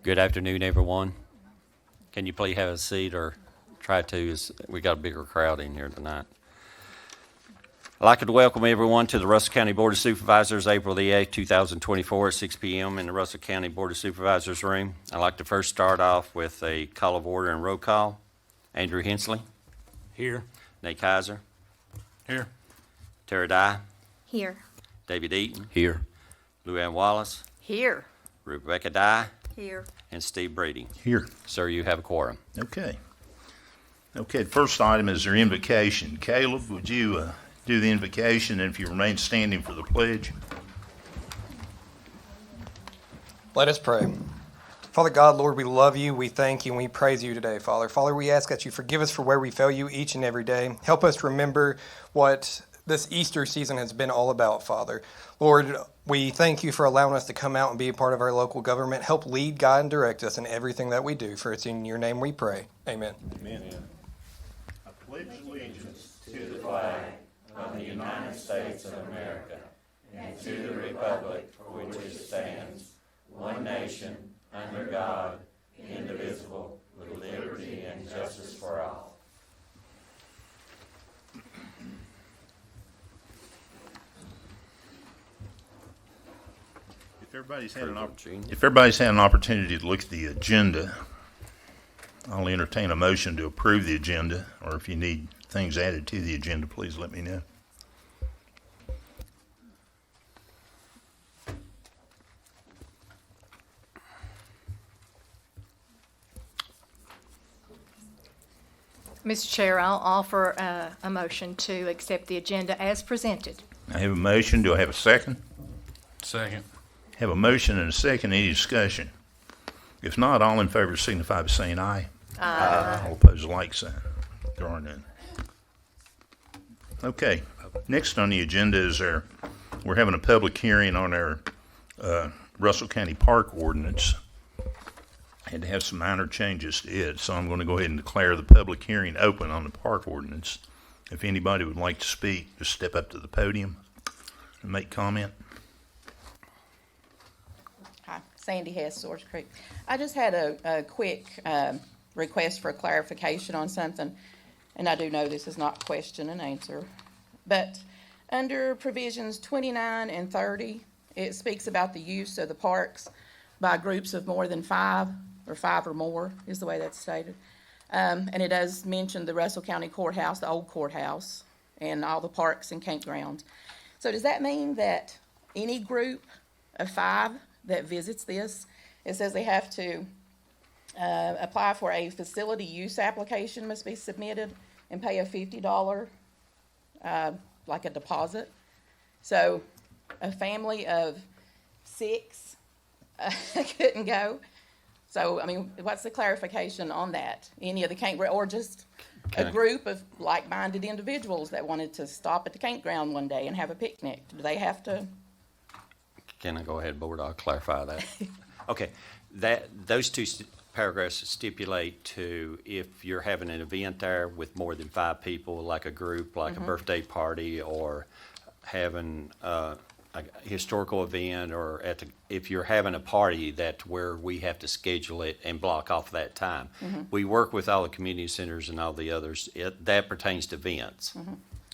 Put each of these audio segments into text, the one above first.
Good afternoon, everyone. Can you please have a seat or try to, as we got a bigger crowd in here tonight. I'd like to welcome everyone to the Russell County Board of Supervisors, April the 8th, 2024 at 6 p.m. in the Russell County Board of Supervisors room. I'd like to first start off with a call of order and roll call. Andrew Hensley. Here. Nate Kaiser. Here. Tara Dye. Here. David Eaton. Here. Lou Ann Wallace. Here. Rebecca Dye. Here. And Steve Brady. Here. Sir, you have a quorum. Okay. Okay, the first item is their invocation. Caleb, would you do the invocation, and if you remain standing for the pledge? Let us pray. Father God, Lord, we love you, we thank you, and we praise you today, Father. Father, we ask that you forgive us for where we fail you each and every day. Help us remember what this Easter season has been all about, Father. Lord, we thank you for allowing us to come out and be a part of our local government. Help lead, guide, and direct us in everything that we do. For it's in your name we pray. Amen. Amen. I pledge allegiance to the flag of the United States of America and to the republic for which it stands, one nation, under God, indivisible, with liberty and justice for all. If everybody's had an opportunity to look at the agenda, I'll entertain a motion to approve the agenda, or if you need things added to the agenda, please let me know. Mr. Chair, I'll offer a motion to accept the agenda as presented. I have a motion. Do I have a second? Second. Have a motion and a second. Any discussion? If not, all in favor signify by saying aye. Aye. All opposed, like sign. There are none. Okay. Next on the agenda is we're having a public hearing on our Russell County Park Ordinance. Had to have some minor changes to it, so I'm going to go ahead and declare the public hearing open on the park ordinance. If anybody would like to speak, just step up to the podium and make comment. Hi, Sandy Hess, Source Creek. I just had a quick request for clarification on something, and I do know this is not question and answer, but under provisions 29 and 30, it speaks about the use of the parks by groups of more than five, or five or more is the way that's stated. And it does mention the Russell County Courthouse, the old courthouse, and all the parks and campgrounds. So does that mean that any group of five that visits this, it says they have to apply for a facility use application, must be submitted, and pay a $50 like a deposit? So a family of six couldn't go. So, I mean, what's the clarification on that? Any of the campground, or just a group of like-minded individuals that wanted to stop at the campground one day and have a picnic? Do they have to? Can I go ahead, Board? I'll clarify that. Okay, those two paragraphs stipulate to if you're having an event there with more than five people, like a group, like a birthday party, or having a historical event, or if you're having a party that where we have to schedule it and block off that time. We work with all the community centers and all the others. That pertains to events.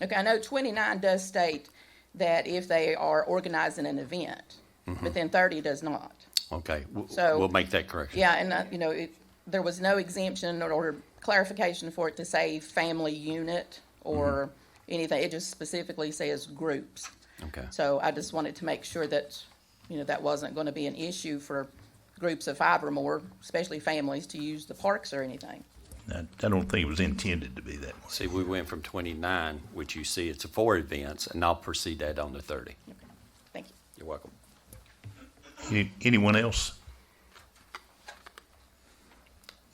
Okay, I know 29 does state that if they are organizing an event, but then 30 does not. Okay, So- we'll make that correction. Yeah, and there was no exemption or clarification for it to say family unit or anything. It just specifically says groups. Okay. So I just wanted to make sure that, that wasn't going to be an issue for groups of five or more, especially families, to use the parks or anything. I don't think it was intended to be that way. See, we went from 29, which you see it's 4 events, and I'll proceed that on to 30. Okay. Thank you. You're welcome. Anyone else?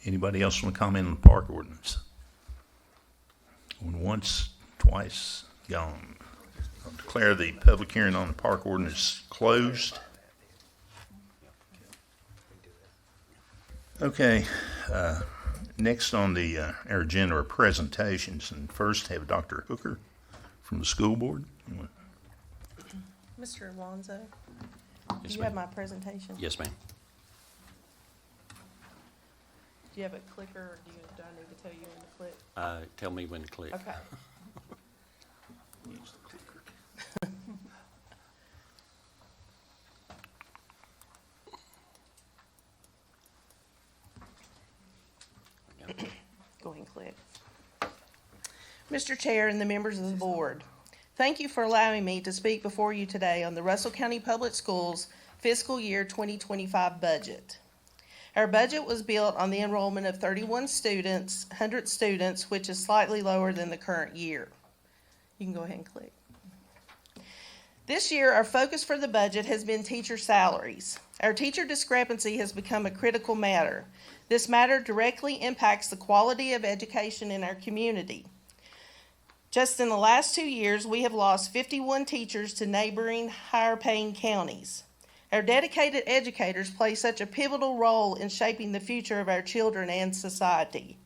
Anybody else want to comment on the park ordinance? Going once, twice, gone. I'll declare the public hearing on the park ordinance closed. Okay, next on our agenda are presentations, and first have Dr. Hooker from the school board. Mr. Alonzo, Yes, you ma'am. have my presentation? Yes, ma'am. you have a clicker, or do I need to tell you when to click? Tell me when to click. Okay. Go ahead and click. Mr. Chair and the members of the board, thank you for allowing me to speak before you today on the Russell County Public Schools fiscal year 2025 budget. Our budget was built on the enrollment of 100 students, which is slightly lower than the current year. You can go ahead and click. This year, our focus for the budget has been teacher salaries. Our teacher discrepancy has become a critical matter. This matter directly impacts the quality of education in our community. Just in the last 2 years, we have lost 51 teachers to neighboring higher-paying counties. Our dedicated educators play such a pivotal role in shaping the future of our children and society.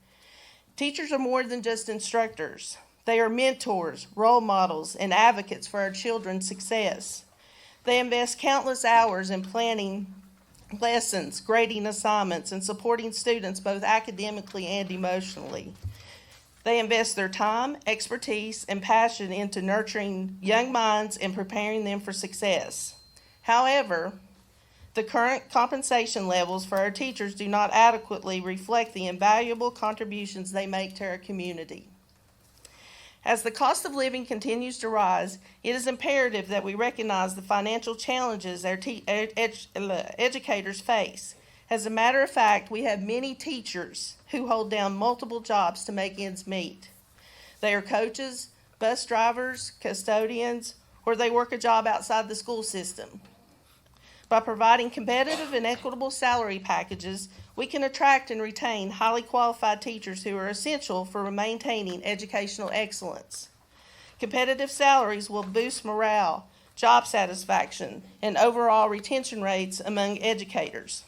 Teachers are more than just instructors. They are mentors, role models, and advocates for our children's success. They invest countless hours in planning lessons, grading assignments, and supporting students both academically and emotionally. They invest their time, expertise, and passion into nurturing young minds and preparing them for success. However, the current compensation levels for our teachers do not adequately reflect the invaluable contributions they make to our community. As the cost of living continues to rise, it is imperative that we recognize the financial challenges our educators face. As a matter of fact, we have many teachers who hold down multiple jobs to make ends meet. They are coaches, bus drivers, custodians, or they work a job outside the school system. By providing competitive and equitable salary packages, we can attract and retain highly qualified teachers who are essential for maintaining educational excellence. Competitive salaries will boost morale, job satisfaction, and overall retention rates among educators,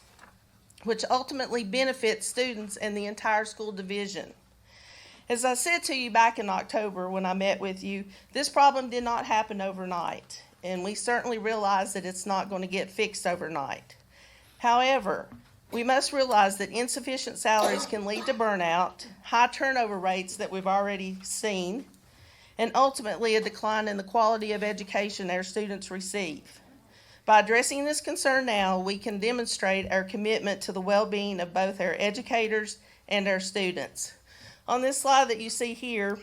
which ultimately benefits students and the entire school division. As I said to you back in October when I met with you, this problem did not happen overnight, and we certainly realize that it's not going to get fixed overnight. However, we must realize that insufficient salaries can lead to burnout, high turnover rates that we've already seen, and ultimately a decline in the quality of education our students receive. By addressing this concern now, we can demonstrate our commitment to the well-being of both our educators and our students. On this slide that you see here,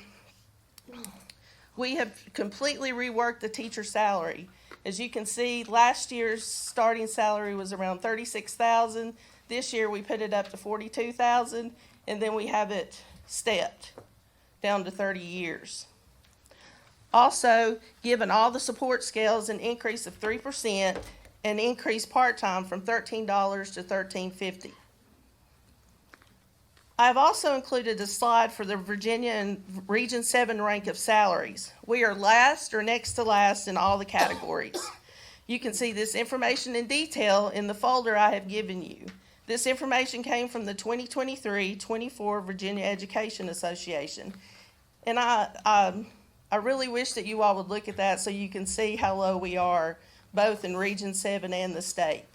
we have completely reworked the teacher salary. As you can see, last year's starting salary was around $36,000. This year we put it up to $42,000, and then we have it stepped down to 30 years. Also, given all the support scales, an increase of 3% and increased part-time from $13 to $13.50. I've also included a slide for the Virginia and Region 7 rank of salaries. We are last or next to last in all the categories. You can see this information in detail in the folder I have given you. This information came from the 2023-24 Virginia Education Association. And I really wish that you all would look at that so you can see how low we are, both in Region 7 and the state.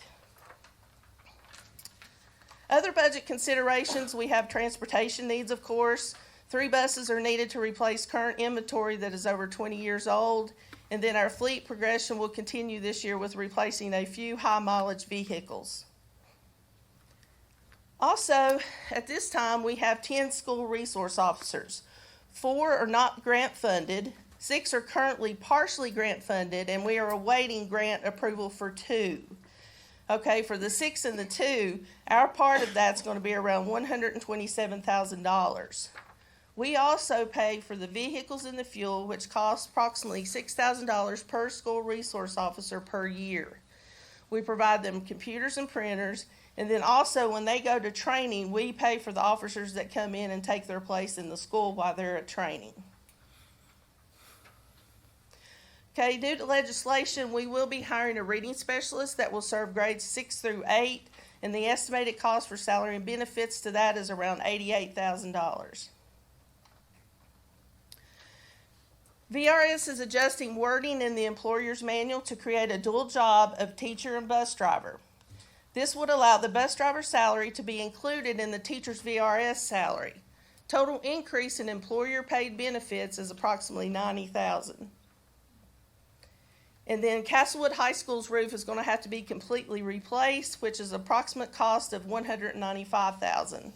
Other budget considerations, we have transportation needs, of course. 3 buses are needed to replace current inventory that is over 20 years old. And then our fleet progression will continue this year with replacing a few high-mileage vehicles. Also, at this time, we have 10 school resource officers. 4 are not grant-funded, 6 are currently partially grant-funded, and we are awaiting grant approval for 2. Okay, for the 6 and the 2, our part of that's going to be around $127,000. We also pay for the vehicles and the fuel, which costs approximately $6,000 per school resource officer per year. We provide them computers and printers, and then also when they go to training, we pay for the officers that come in and take their place in the school while they're at training. Okay, due to legislation, we will be hiring a reading specialist that will serve grades 6 through 8, and the estimated cost for salary and benefits to that is around $88,000. VRS is adjusting wording in the employer's manual to create a dual job of teacher and bus driver. This would allow the bus driver's salary to be included in the teacher's VRS salary. Total increase in employer-paid benefits is approximately $90,000. And then Castlewood High School's roof is going to have to be completely replaced, which is approximate cost of $195,000.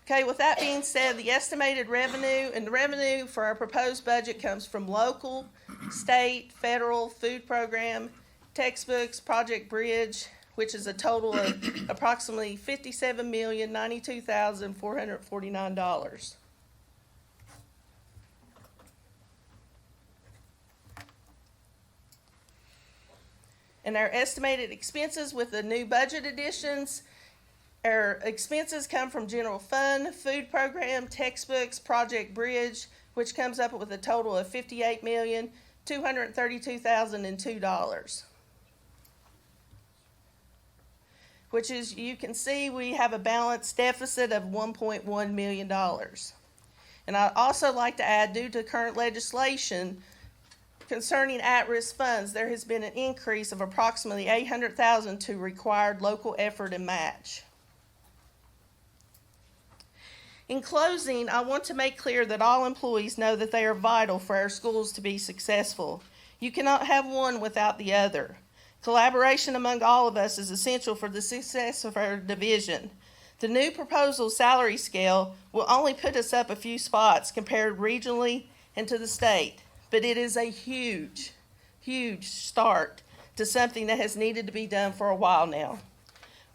Okay, with that being said, the estimated revenue and the revenue for our proposed budget comes from local, state, federal, food program, textbooks, Project Bridge, which is a total of approximately $57,092,449. And our estimated expenses with the new budget additions, our expenses come from general fund, food program, textbooks, Project Bridge, which comes up with a total of $58,232,002. Which is, you can see we have a balanced deficit of $1.1 million. And I'd also like to add, due to current legislation concerning at-risk funds, there has been an increase of approximately $800,000 to required local effort and match. In closing, I want to make clear that all employees know that they are vital for our schools to be successful. You cannot have one without the other. Collaboration among all of us is essential for the success of our division. The new proposal salary scale will only put us up a few spots compared regionally and to the state, but it is a huge, huge start to something that has needed to be done for a while now.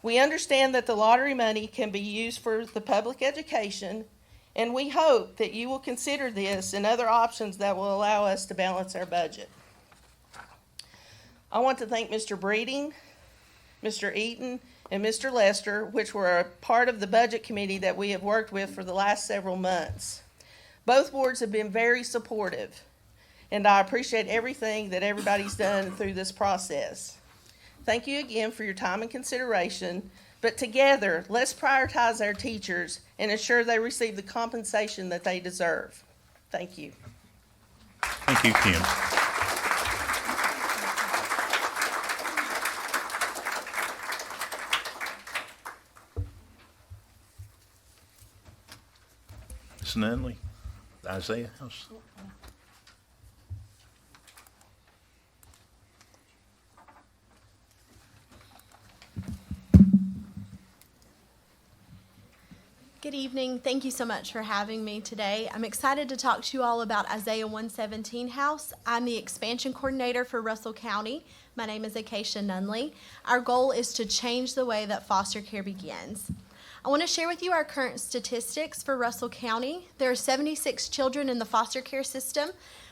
We understand that the lottery money can be used for the public education, and we hope that you will consider this and other options that will allow us to balance our budget. I want to thank Mr. Breeding, Mr. Eaton, and Mr. Lester, which were a part of the budget committee that we have worked with for the last several months. Both boards have been very supportive, and I appreciate everything that everybody's done through this process. Thank you again for your time and consideration, but together, let's prioritize our teachers and ensure they receive the compensation that they deserve. Thank you. Thank you, Kim. Ms. Nunley, the Isaiah House. Good evening. Thank you so much for having me today. I'm excited to talk to you all about Isaiah 117 House. I'm the expansion coordinator for Russell County. My name is Acacia Nunley. Our goal is to change the way that foster care begins. I want to share with you our current statistics for Russell County. There are 76 children in the foster care system,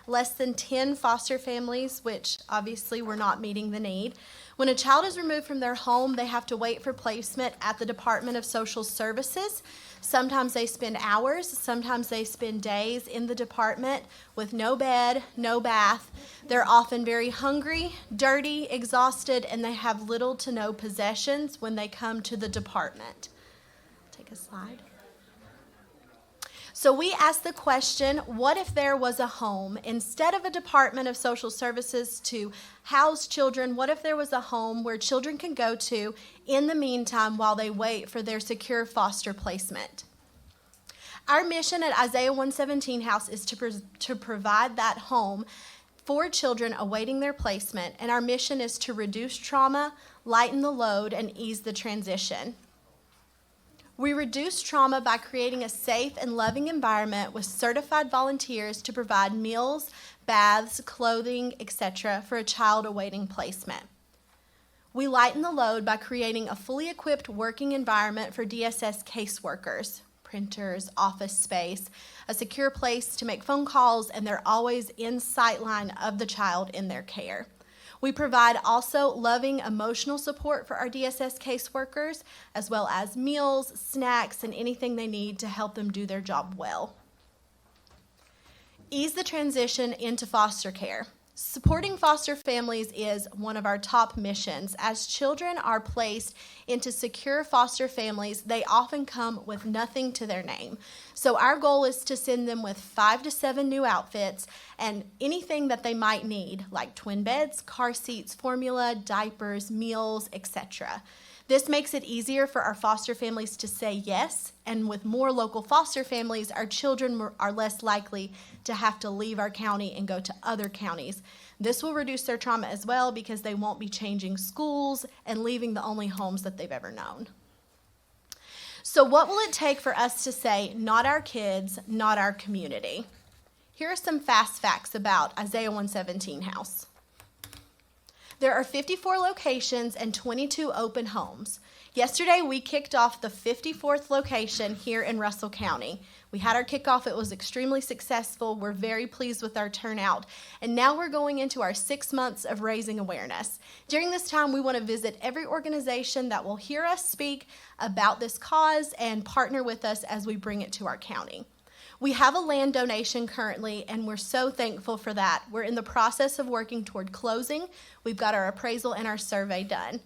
less than 10 foster families, which obviously we're not meeting the need. When a child is removed from their home, they have to wait for placement at the Department of Social Services. Sometimes they spend hours, sometimes they spend days in the department with no bed, no bath. They're often very hungry, dirty, exhausted, and they have little to no possessions when they come to the department. Take a slide. So we asked the question, what if there was a home, instead of a Department of Social Services to house children, what if there was a home where children can go to in the meantime while they wait for their secure foster placement? Our mission at Isaiah 117 House is to provide that home for children awaiting their placement, and our mission is to reduce trauma, lighten the load, and ease the transition. We reduce trauma by creating a safe and loving environment with certified volunteers to provide meals, baths, clothing, etc. for a child awaiting placement. We lighten the load by creating a fully equipped working environment for DSS caseworkers, printers, office space, a secure place to make phone calls, and they're always in sightline of the child in their care. We provide also loving emotional support for our DSS caseworkers, as well as meals, snacks, and anything they need to help them do their job well. Ease the transition into foster care. Supporting foster families is one of our top missions. As children are placed into secure foster families, they often come with nothing to their name. So our goal is to send them with 5 to 7 new outfits and anything that they might need, like twin beds, car seats, formula, diapers, meals, etc. This makes it easier for our foster families to say yes, and with more local foster families, our children are less likely to have to leave our county and go to other counties. This will reduce their trauma as well because they won't be changing schools and leaving the only homes that they've ever known. So what will it take for us to say, not our kids, not our community? Here are some fast facts about Isaiah 117 House. There are 54 locations and 22 open homes. Yesterday, we kicked off the 54th location here in Russell County. We had our kickoff. It was extremely successful. We're very pleased with our turnout. And now we're going into our 6 months of raising awareness. During this time, we want to visit every organization that will hear us speak about this cause and partner with us as we bring it to our county. We have a land donation currently, and we're so thankful for that. We're in the process of working toward closing. We've got our appraisal and our survey done.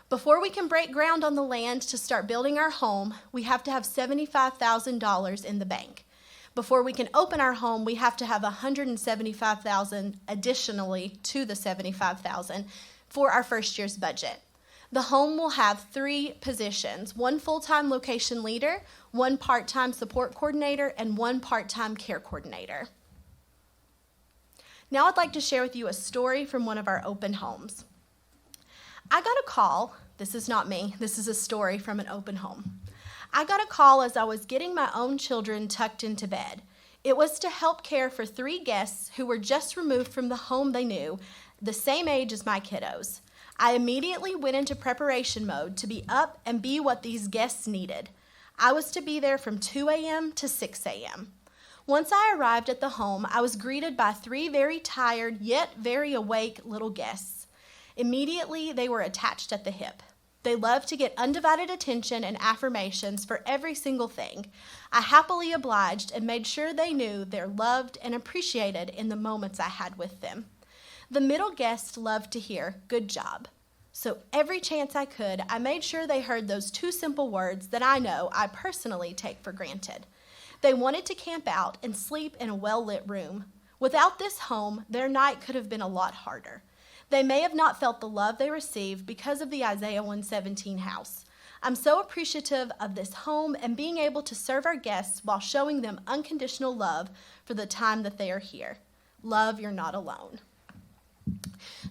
Before we can break ground on the land to start building our home, we have to have $75,000 in the bank. Before we can open our home, we have to have $175,000 additionally to the $75,000 for our first year's budget. The home will have 3 positions: 1 full-time location leader, 1 part-time support coordinator, and 1 part-time care coordinator. Now I'd like to share with you a story from one of our open homes. I got a call. This is not me. This is a story from an open home. I got a call as I was getting my own children tucked into bed. It was to help care for 3 guests who were just removed from the home they knew, the same age as my kiddos. I immediately went into preparation mode to be up and be what these guests needed. I was to be there from 2 a.m. to 6 a.m. Once I arrived at the home, I was greeted by 3 very tired yet very awake little guests. Immediately, they were attached at the hip. They loved to get undivided attention and affirmations for every single thing. I happily obliged and made sure they knew they're loved and appreciated in the moments I had with them. The middle guest loved to hear, "Good job." So every chance I could, I made sure they heard those 2 simple words that I know I personally take for granted. They wanted to camp out and sleep in a well-lit room. Without this home, their night could have been a lot harder. They may have not felt the love they received because of the Isaiah 117 house. I'm so appreciative of this home and being able to serve our guests while showing them unconditional love for the time that they are here. Love, you're not alone.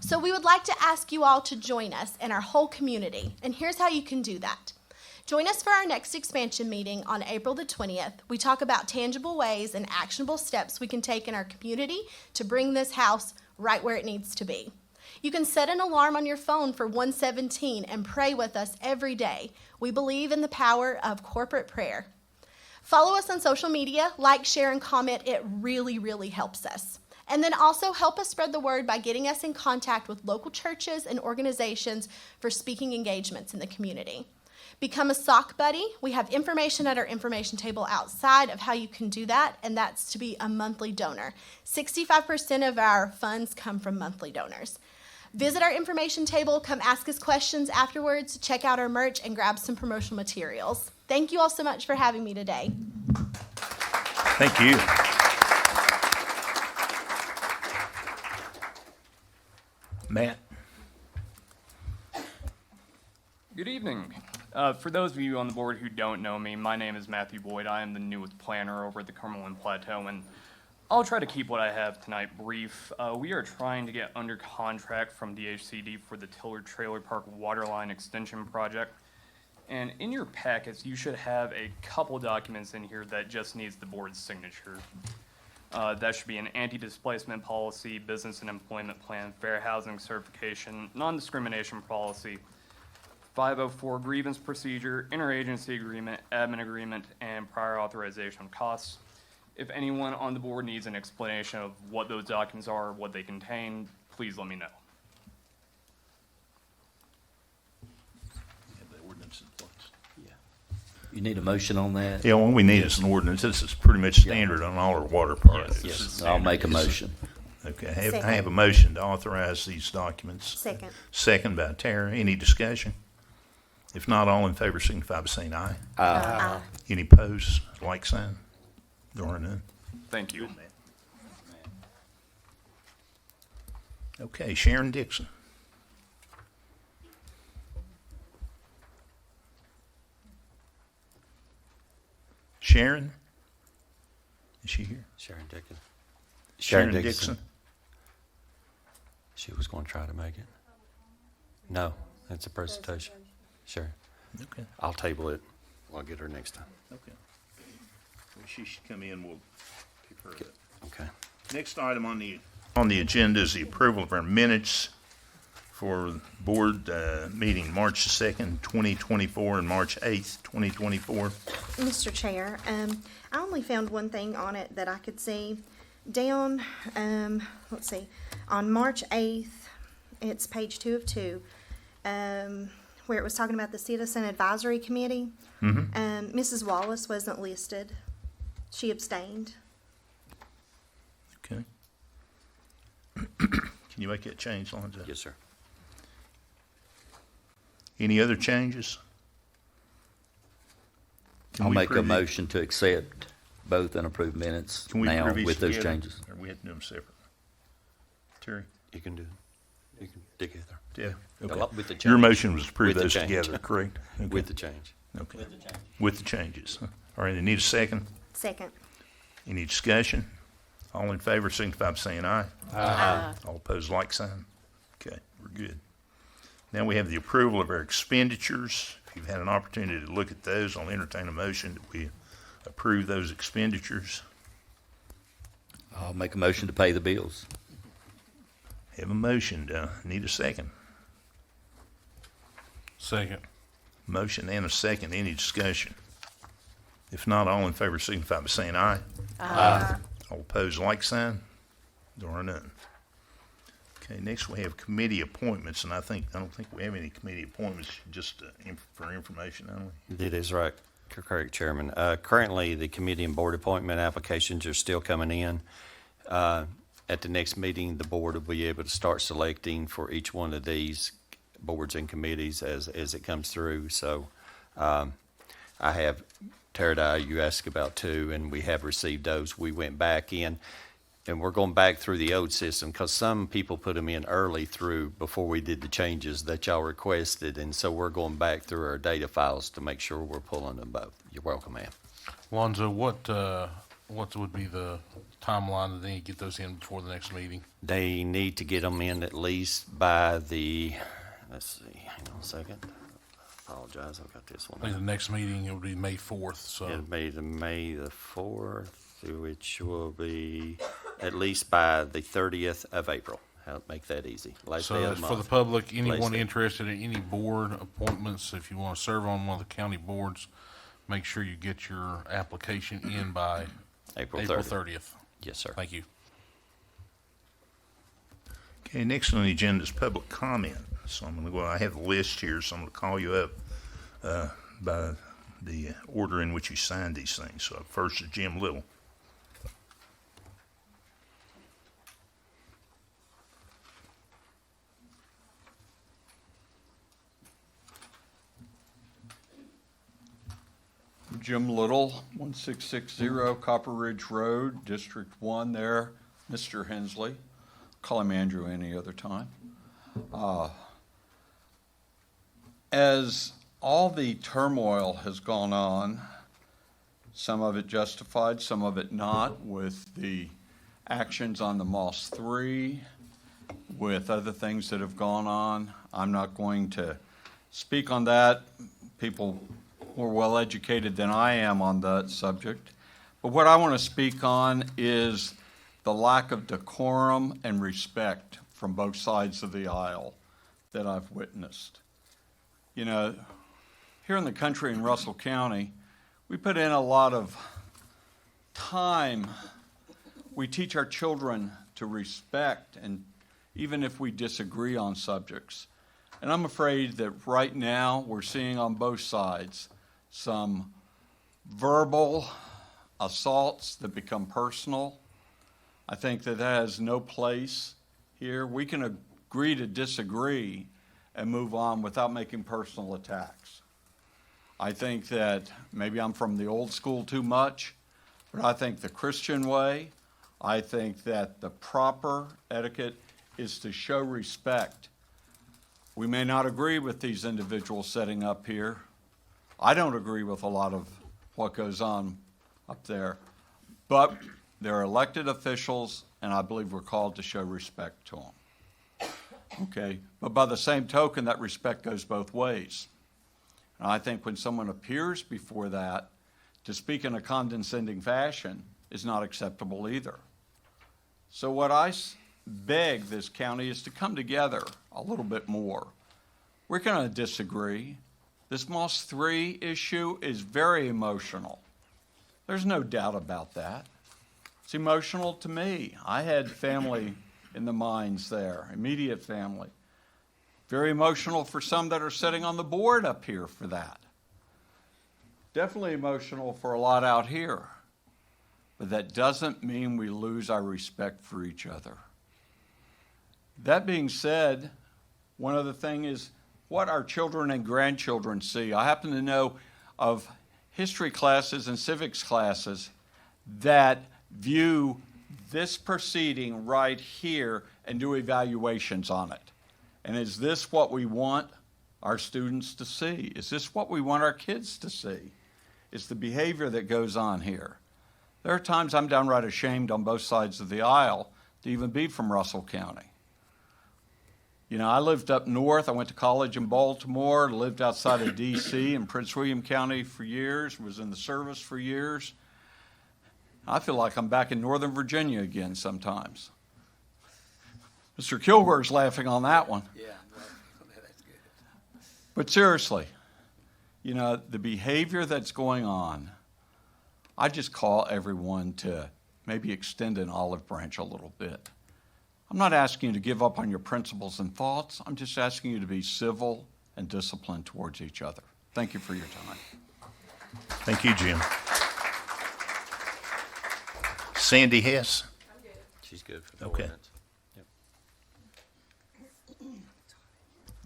So we would like to ask you all to join us and our whole community, and here's how you can do that. Join us for our next expansion meeting on April the 20th. We talk about tangible ways and actionable steps we can take in our community to bring this house right where it needs to be. You can set an alarm on your phone for 117 and pray with us every day. We believe in the power of corporate prayer. Follow us on social media, like, share, and comment. It really, really helps us. And then also help us spread the word by getting us in contact with local churches and organizations for speaking engagements in the community. Become a sock buddy. We have information at our information table outside of how you can do that, and that's to be a monthly donor. 65% of our funds come from monthly donors. Visit our information table, come ask us questions afterwards, check out our merch, and grab some promotional materials. Thank you all so much for having me today. Thank you. Matt? Good evening. For those of you on the board who don't know me, my name is Matthew Boyd. I am the newest planner over at the Cumberland Plateau, and I'll try to keep what I have tonight brief. We are trying to get under contract from DHCD for the Tiller Trailer Park Waterline Extension Project. And in your packets, you should have a couple documents in here that just needs the board's signature. That should be an anti-displacement policy, business and employment plan, fair housing certification, non-discrimination policy, 504 grievance procedure, interagency agreement, admin agreement, and prior authorization of costs. If anyone on the board needs an explanation of what those documents are, what they contain, please let me know. You need a motion on that? Yeah, what we need is an ordinance. This is pretty much standard on all our water projects. Yes, I'll make a motion. Okay, I have a Second. motion to authorize these documents. Second. Second by Tara. Any discussion? If not, all in favor signify by saying aye. Aye. Any opposed, like sign? There are none. Thank you. Okay, Sharon Dixon. Sharon? Is she here? Sharon Dixon. Sharon Dixon. She was going to try to make it. No, it's a presentation. Sure. Okay. I'll table it. I'll get her next time. Okay. Well, she should come in, we'll pick her up. Okay. Next item on the agenda is the approval of our minutes for board meeting March 2nd, 2024, and March 8th, 2024. Mr. Chair, I only found one thing on it that I could see. Down, let's see, on March 8th, it's page 2 of 2, where it was talking about the Citizen Advisory Committee. Mrs. Wallace wasn't listed. She abstained. Okay. Can you make that change, Lonzo? Yes, sir. Any other changes? Can I'll we make a approve it? motion to accept both and approve minutes Can we now approve each with those together, changes. or we have to do them separate? Terry? You can do it. You can together. Yeah. A lot with the Your change. motion was to approve With the those change. together, correct? Okay. With the change. Okay. With the changes. All right, I need a second. Second. Any discussion? All in favor signify by saying aye. Aye. All opposed, like sign. Okay, we're good. Now we have the approval of our expenditures. If you've had an opportunity to look at those, I'll entertain a motion that we approve those expenditures. I'll make a motion to pay the bills. Have a motion. Need a second. Second. Motion and a second. Any discussion? If not, all in favor signify by saying aye. Aye. All opposed, like sign. There are none. Okay, next we have committee appointments, and I don't think we have any committee appointments, just for information only. That is right, correct, Chairman. Currently, the committee and board appointment applications are still coming in. At the next meeting, the board will be able to start selecting for each one of these boards and committees as it comes through. So I have, Tara, you asked about two, and we have received those. We went back in, and we're going back through the old system because some people put them in early before we did the changes that y'all requested. And so we're going back through our data files to make sure we're pulling them both. You're welcome, ma'am. Lonzo, what would be the timeline that they need to get those in before the next meeting? They need to get them in at least by let's see, hang on a second. Apologize, I've got this I think the one. next meeting, it would be May 4th, so. It'll be May the 4th, which will be at least by the 30th of April. I'll make that easy. Last day So of as the for the month. public, anyone day. interested in any board appointments, if you want to serve on one of the county boards, make sure you get your application in by April April 30th. 30th. Yes, sir. Thank you. Okay, next on the agenda is public comment. So I have the list here, so I'm going to call you up by the order in which you signed these things. So first is Jim Little. Jim Little, 1660 Copper Ridge Road, District 1 there. Mr. Hensley. Call him Andrew any other time. As all the turmoil has gone on, some of it justified, some of it not, with the actions on the Moss 3, with other things that have gone on. I'm not going to speak on that. People more well educated than I am on that subject. But what I want to speak on is the lack of decorum and respect from both sides of the aisle that I've witnessed. You know, here in the country in Russell County, we put in a lot of time. We teach our children to respect, and even if we disagree on subjects. And I'm afraid that right now we're seeing on both sides some verbal assaults that become personal, I think that has no place here. We can agree to disagree and move on without making personal attacks. I think that maybe I'm from the old school too much, but I think the Christian way, I think that the proper etiquette is to show respect. We may not agree with these individuals setting up here. I don't agree with a lot of what goes on up there, but they're elected officials, and I believe we're called to show respect to them. Okay, but by the same token, that respect goes both ways. And I think when someone appears before that, to speak in a condescending fashion is not acceptable either. So what I beg this county is to come together a little bit more. We're going to disagree. This Moss 3 issue is very emotional. There's no doubt about that. It's emotional to me. I had family in the mines there, immediate family. Very emotional for some that are sitting on the board up here for that. Definitely emotional for a lot out here. But that doesn't mean we lose our respect for each other. That being said, one other thing is what our children and grandchildren see. I happen to know of history classes and civics classes that view this proceeding right here and do evaluations on it. And is this what we want our students to see? Is this what we want our kids to see? It's the behavior that goes on here. There are times I'm downright ashamed on both sides of the aisle to even be from Russell County. You know, I lived up north. I went to college in Baltimore, lived outside of D.C. in Prince William County for years, was in the service for years. I feel like I'm back in Northern Virginia again sometimes. Mr. Kilgore's laughing on that one. Yeah, that's good. But seriously, you know, the behavior that's going on, I just call everyone to maybe extend an olive branch a little bit. I'm not asking you to give up on your principles and thoughts. I'm just asking you to be civil and disciplined towards each other. Thank you for your time. Thank you, Jim. Sandy Hess? She's good for the Okay. ordinance. Yep.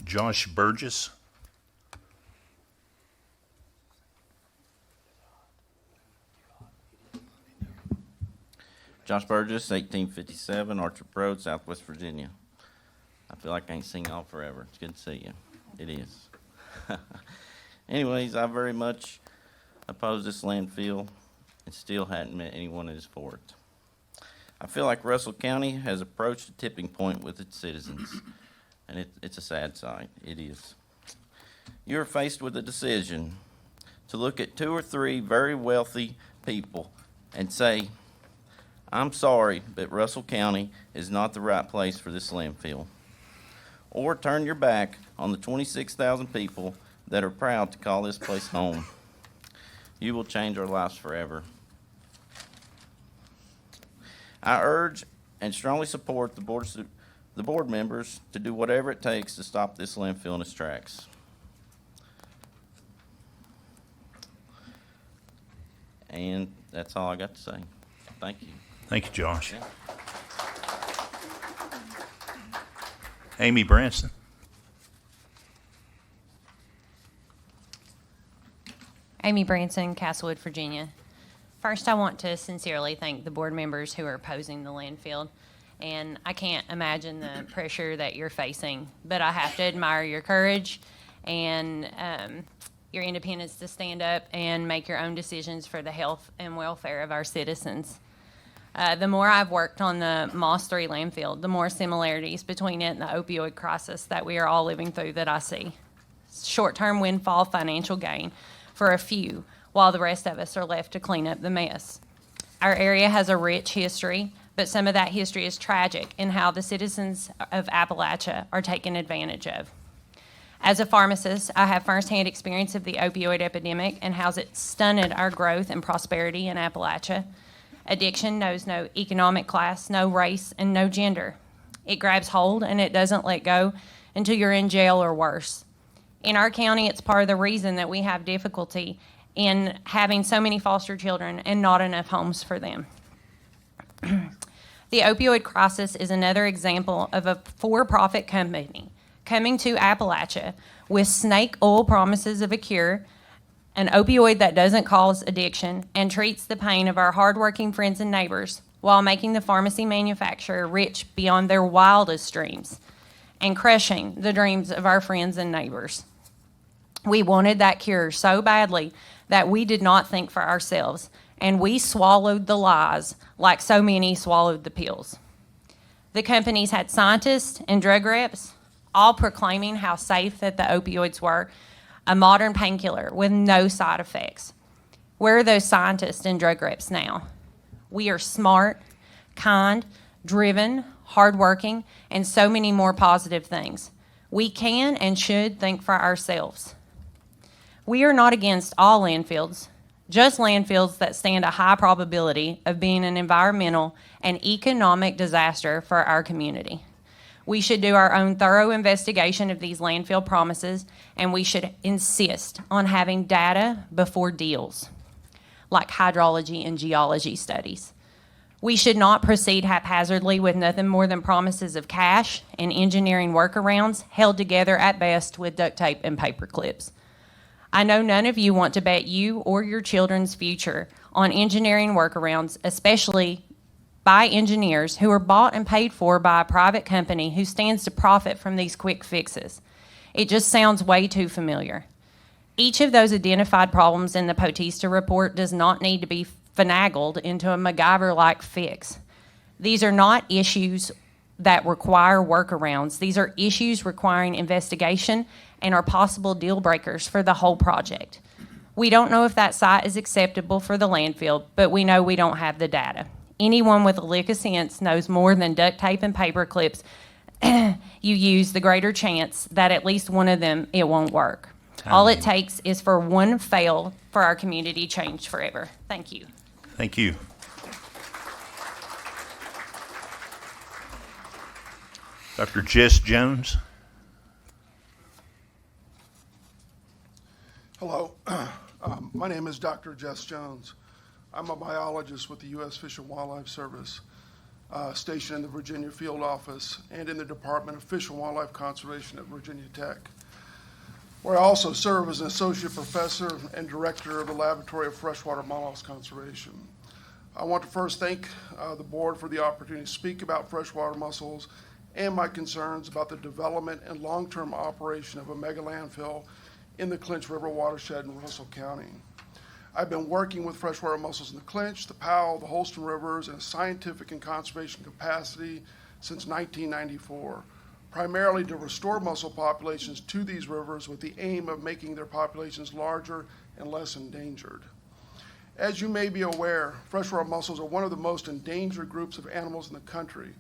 Josh Burgess? Josh Burgess, 1857 Orchard Road, Southwest Virginia. I feel like I ain't seen y'all forever. It's good to see you. It is. Anyways, I very much oppose this landfill and still hadn't met anyone that is for it. I feel like Russell County has approached a tipping point with its citizens, and it's a sad sight. It is. You are faced with a decision to look at 2 or 3 very wealthy people and say, I'm sorry, but Russell County is not the right place for this landfill. Or turn your back on the 26,000 people that are proud to call this place home. You will change our lives forever. I urge and strongly support the board members to do whatever it takes to stop this landfill in its tracks. And that's all I got to say. Thank you. Thank you, Josh. Amy Branson? Amy Branson, Castlewood, Virginia. First, I want to sincerely thank the board members who are opposing the landfill. And I can't imagine the pressure that you're facing, but I have to admire your courage and your independence to stand up and make your own decisions for the health and welfare of our citizens. The more I've worked on the Moss 3 landfill, the more similarities between it and the opioid crisis that we are all living through that I see. Short-term windfall financial gain for a few, while the rest of us are left to clean up the mess. Our area has a rich history, but some of that history is tragic in how the citizens of Appalachia are taken advantage of. As a pharmacist, I have firsthand experience of the opioid epidemic and how it's stunted our growth and prosperity in Appalachia. Addiction knows no economic class, no race, and no gender. It grabs hold and it doesn't let go until you're in jail or worse. In our county, it's part of the reason that we have difficulty in having so many foster children and not enough homes for them. The opioid crisis is another example of a for-profit company coming to Appalachia with snake oil promises of a cure, an opioid that doesn't cause addiction, and treats the pain of our hardworking friends and neighbors while making the pharmacy manufacturer rich beyond their wildest dreams and crushing the dreams of our friends and neighbors. We wanted that cure so badly that we did not think for ourselves, and we swallowed the lies like so many swallowed the pills. The companies had scientists and drug reps all proclaiming how safe that the opioids were, a modern painkiller with no side effects. Where are those scientists and drug reps now? We are smart, kind, driven, hardworking, and so many more positive things. We can and should think for ourselves. We are not against all landfills, just landfills that stand a high probability of being an environmental and economic disaster for our community. We should do our own thorough investigation of these landfill promises, and we should insist on having data before deals, like hydrology and geology studies. We should not proceed haphazardly with nothing more than promises of cash and engineering workarounds held together at best with duct tape and paper clips. I know none of you want to bet you or your children's future on engineering workarounds, especially by engineers who are bought and paid for by a private company who stands to profit from these quick fixes. It just sounds way too familiar. Each of those identified problems in the Potista report does not need to be finagled into a MacGyver-like fix. These are not issues that require workarounds. These are issues requiring investigation and are possible deal breakers for the whole project. We don't know if that site is acceptable for the landfill, but we know we don't have the data. Anyone with a lick of sense knows more than duct tape and paper clips you use, the greater chance that at least one of them, it won't work. All it takes is for one fail for our community change forever. Thank you. Thank you. Dr. Jess Jones. Hello, my name is Dr. Jess Jones. I'm a biologist with the U.S. Fish and Wildlife Service, stationed in the Virginia Field Office and in the Department of Fish and Wildlife Conservation at Virginia Tech, where I also serve as an associate professor and director of the Laboratory of Freshwater Mollusk Conservation. I want to first thank the board for the opportunity to speak about freshwater mussels and my concerns about the development and long-term operation of a mega landfill in the Clinch River watershed in Russell County. I've been working with freshwater mussels in the Clinch, the Powell, the Holston Rivers in a scientific and conservation capacity since 1994, primarily to restore mussel populations to these rivers with the aim of making their populations larger and less endangered. As you may be aware, freshwater mussels are one of the most endangered groups of animals in the country,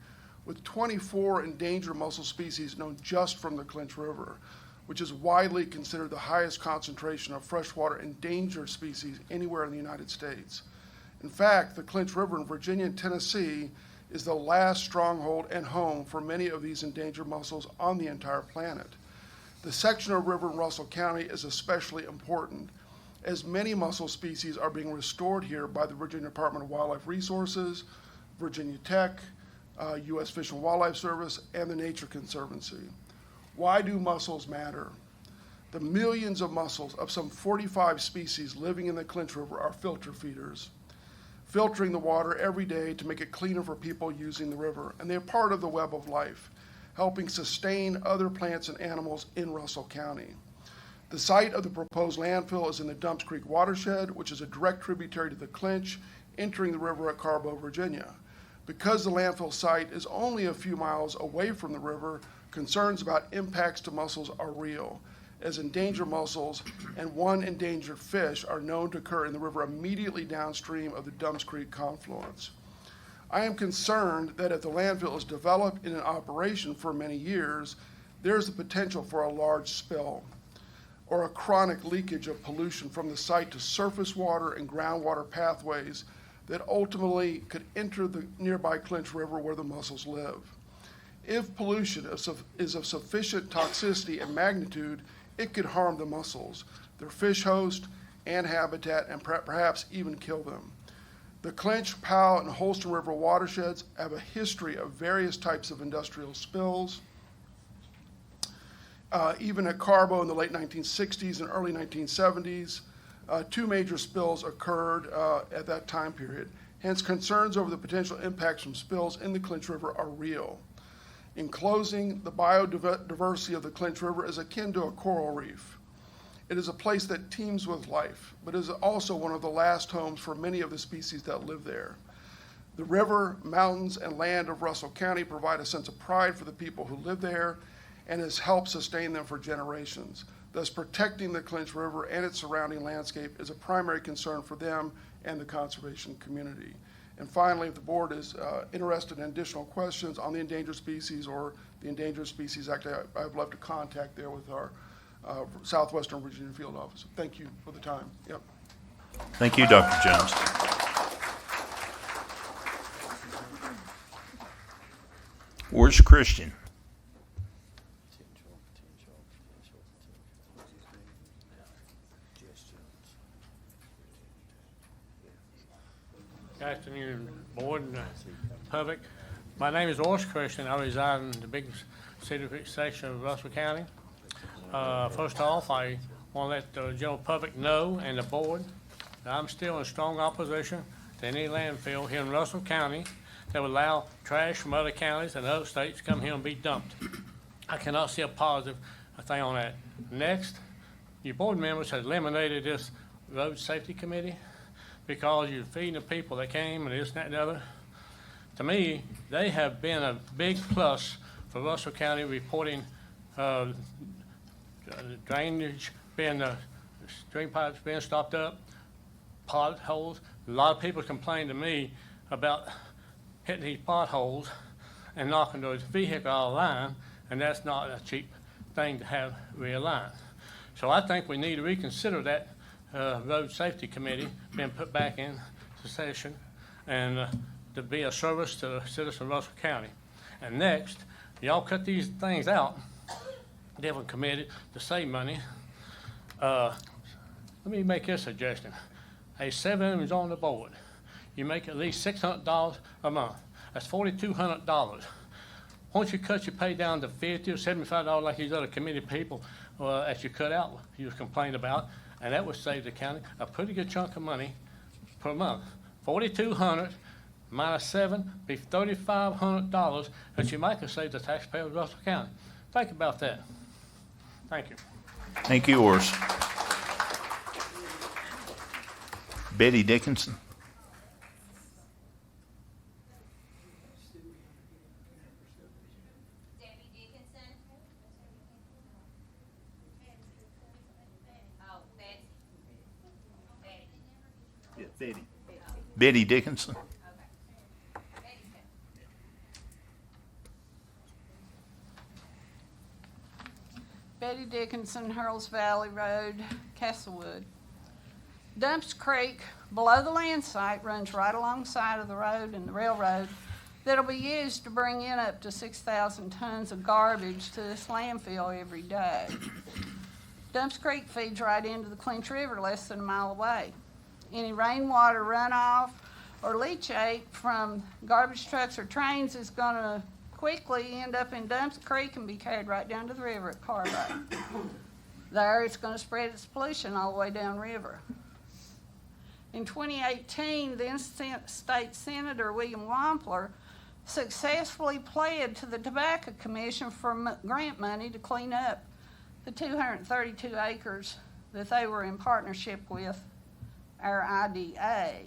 with 24 endangered mussel species known just from the Clinch River, which is widely considered the highest concentration of freshwater endangered species anywhere in the United States. In fact, the Clinch River in Virginia and Tennessee is the last stronghold and home for many of these endangered mussels on the entire planet. The section of river in Russell County is especially important, as many mussel species are being restored here by the Virginia Department of Wildlife Resources, Virginia Tech, U.S. Fish and Wildlife Service, and the Nature Conservancy. Why do mussels matter? The millions of mussels of some 45 species living in the Clinch River are filter feeders, filtering the water every day to make it cleaner for people using the river, and they're part of the web of life, helping sustain other plants and animals in Russell County. The site of the proposed landfill is in the Dumps Creek watershed, which is a direct tributary to the Clinch, entering the river at Carbo, Virginia. Because the landfill site is only a few miles away from the river, concerns about impacts to mussels are real, as endangered mussels and one endangered fish are known to occur in the river immediately downstream of the Dumps Creek confluence. I am concerned that if the landfill is developed in an operation for many years, there's the potential for a large spill or a chronic leakage of pollution from the site to surface water and groundwater pathways that ultimately could enter the nearby Clinch River where the mussels live. If pollution is of sufficient toxicity and magnitude, it could harm the mussels, their fish host, and habitat, and perhaps even kill them. The Clinch, Powell, and Holston River watersheds have a history of various types of industrial spills. Even at Carbo in the late 1960s and early 1970s, 2 major spills occurred at that time period. Hence, concerns over the potential impacts from spills in the Clinch River are real. In closing, the biodiversity of the Clinch River is akin to a coral reef. It is a place that teems with life, but is also one of the last homes for many of the species that live there. The river, mountains, and land of Russell County provide a sense of pride for the people who live there and has helped sustain them for generations. Thus, protecting the Clinch River and its surrounding landscape is a primary concern for them and the conservation community. And finally, if the board is interested in additional questions on the Endangered Species or the Endangered Species Act, I'd love to contact there with our Southwestern Virginia Field Office. Thank you for the time. Yep. Thank you, Dr. Jones. Where's Christian? Good afternoon, board and public. My name is Oris Christian. I reside in the big city section of Russell County. First off, I want to let the general public know and the board that I'm still in strong opposition to any landfill here in Russell County that would allow trash from other counties and other states to come here and be dumped. I cannot see a positive thing on that. Next, your board members have eliminated this road safety committee because you're feeding the people that came and this, and that, and the other. To me, they have been a big plus for Russell County reporting drainage being, stream pipes being stopped up, potholes. A lot of people complain to me about hitting these potholes and knocking those vehicles out of line, and that's not a cheap thing to have realigned. So I think we need to reconsider that road safety committee being put back into session and to be a service to the citizens of Russell County. And next, y'all cut these things out, different committee to save money. Let me make this suggestion. Hey, 7 is on the board. You make at least $600 a month. That's $4,200. Why don't you cut your pay down to $50 or $75 like these other committee people that you cut out, you complained about, and that would save the county a pretty good chunk of money per month. $4,200 minus 7 be $3,500 that you might have saved the taxpayers of Russell County. Think about that. Thank you. Thank you, Oris. Betty Dickinson. Betty Dickinson. Betty Dickinson, Hurls Valley Road, Castlewood. Dumps Creek, below the land site, runs right alongside of the road and the railroad that'll be used to bring in up to 6,000 tons of garbage to this landfill every day. Dumps Creek feeds right into the Clinch River less than a mile away. Any rainwater runoff or leachate from garbage trucks or trains is going to quickly end up in Dumps Creek and be carried right down to the river at Carbo. There, it's going to spread its pollution all the way downriver. In 2018, then State Senator William Wampler successfully pled to the Tobacco Commission for grant money to clean up the 232 acres that they were in partnership with our IDA.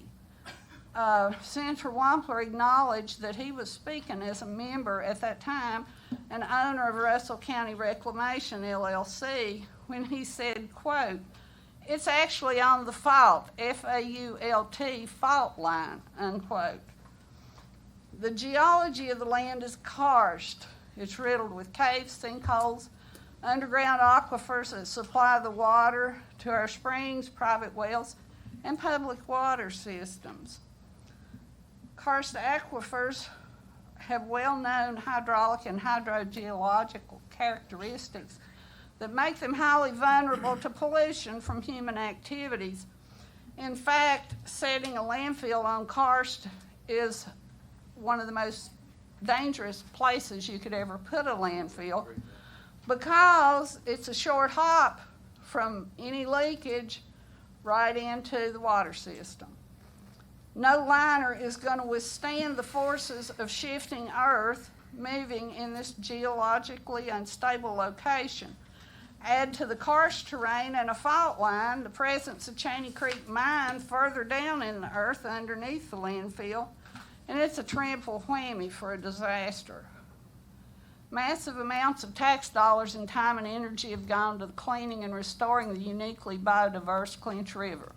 Senator Wampler acknowledged that he was speaking as a member at that time, an owner of Russell County Reclamation LLC, when he said, quote, "It's actually on the fault, F-A-U-L-T, fault line," unquote. The geology of the land is karst. It's riddled with caves, sinkholes, underground aquifers that supply the water to our springs, private wells, and public water systems. Karst aquifers have well-known hydraulic and hydrogeological characteristics that make them highly vulnerable to pollution from human activities. In fact, setting a landfill on karst is one of the most dangerous places you could ever put a landfill because it's a short hop from any leakage right into the water system. No liner is going to withstand the forces of shifting earth moving in this geologically unstable location. Add to the karst terrain and a fault line the presence of Cheney Creek Mine further down in the earth underneath the landfill, and it's a triple whammy for a disaster. Massive amounts of tax dollars and time and energy have gone to the cleaning and restoring the uniquely biodiverse Clinch River.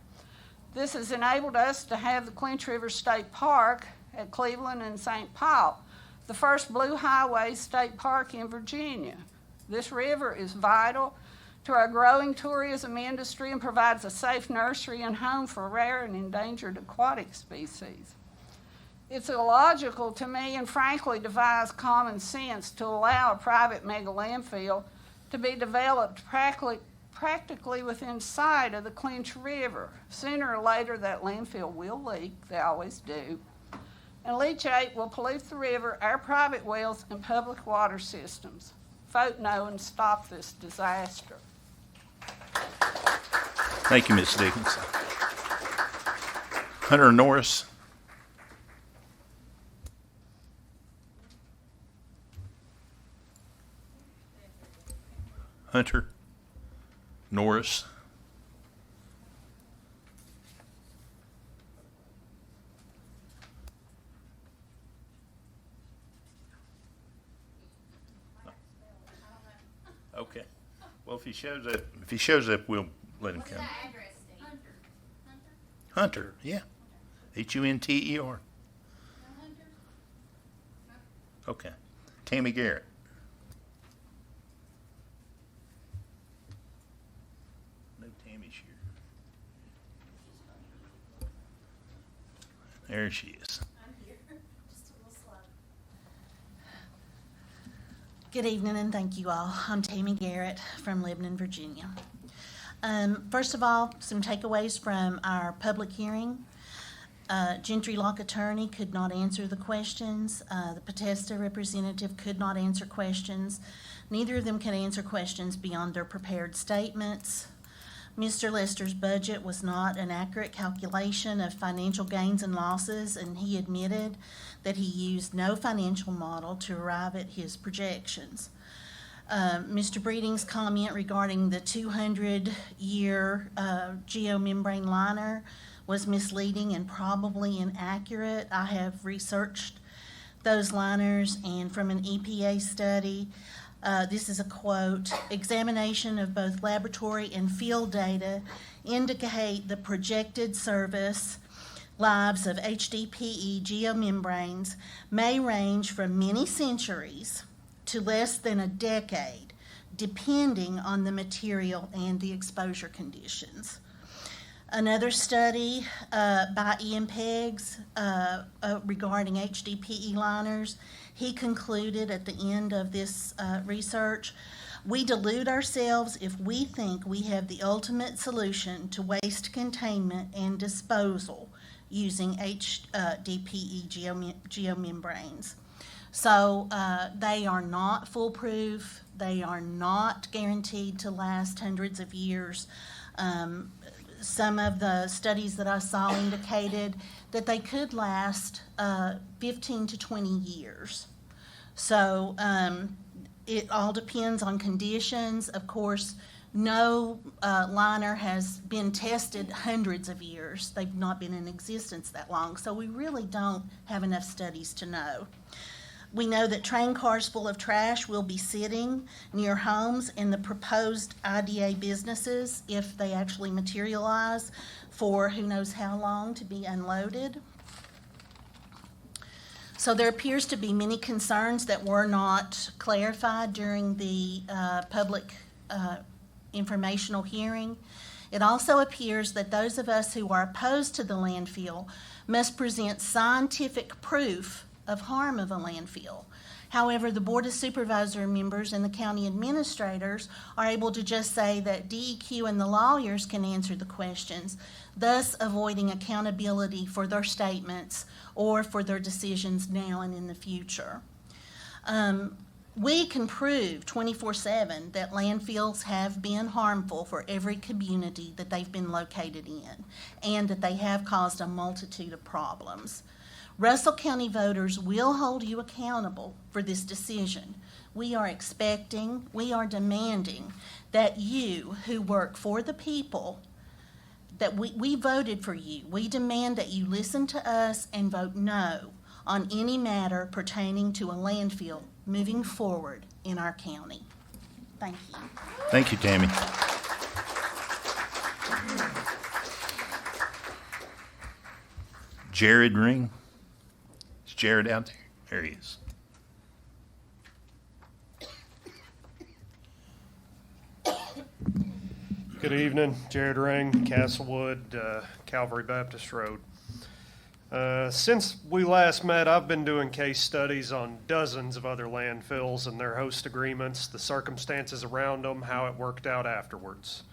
This has enabled us to have the Clinch River State Park at Cleveland and St. Paul, the first Blue Highway State Park in Virginia. This river is vital to our growing tourism industry and provides a safe nursery and home for rare and endangered aquatic species. It's illogical to me and frankly defies common sense to allow a private mega landfill to be developed practically within sight of the Clinch River. Sooner or later that landfill will leak, they always do, and leachate will pollute the river, our private wells, and public water systems. Vote no and stop this disaster. Thank you, Ms. Dickens. Hunter Norris. Hunter Norris. Okay. Well, if he shows up, we'll let him come. Hunter, yeah. Hunter. Okay. Tammy Garrett. No Tammy's here. There she is. Good evening and thank you all. I'm Tammy Garrett from Lebanon, Virginia. First of all, some takeaways from our public hearing. Gentry Lock Attorney could not answer the questions. The Potesta representative could not answer questions. Neither of them can answer questions beyond their prepared statements. Mr. Lester's budget was not an accurate calculation of financial gains and losses, and he admitted that he used no financial model to arrive at his projections. Mr. Breeding's comment regarding the 200-year geomembrane liner was misleading and probably inaccurate. I have researched those liners, and from an EPA study, this is a quote, "Examination of both laboratory and field data indicate the projected service lives of HDPE geomembranes may range from many centuries to less than a decade, depending on the material and the exposure conditions." Another study by Ian Peggs regarding HDPE liners, he concluded at the end of this research, "We delude ourselves if we think we have the ultimate solution to waste containment and disposal using HDPE geomembranes." So they are not foolproof. They are not guaranteed to last hundreds of years. Some of the studies that I saw indicated that they could last 15 to 20 years. So it all depends on conditions. Of course, no liner has been tested hundreds of years. They've not been in existence that long. So we really don't have enough studies to know. We know that train cars full of trash will be sitting near homes in the proposed IDA businesses, if they actually materialize, for who knows how long to be unloaded. So there appears to be many concerns that were not clarified during the public informational hearing. It also appears that those of us who are opposed to the landfill must present scientific proof of harm of a landfill. However, the Board of Supervisor members and the county administrators are able to just say that DEQ and the lawyers can answer the questions, thus avoiding accountability for their statements or for their decisions now and in the future. We can prove 24/7 that landfills have been harmful for every community that they've been located in, and that they have caused a multitude of problems. Russell County voters will hold you accountable for this decision. We are expecting, we are demanding that you who work for the people, that we voted for you. We demand that you listen to us and vote no on any matter pertaining to a landfill moving forward in our county. Thank you. Thank you, Tammy. Jared Ring. Is Jared out there? There he is. Good evening, Jared Ring, Castlewood, Calvary Baptist Road. Since we last met, I've been doing case studies on dozens of other landfills and their host agreements, the circumstances around them, how it worked out afterwards.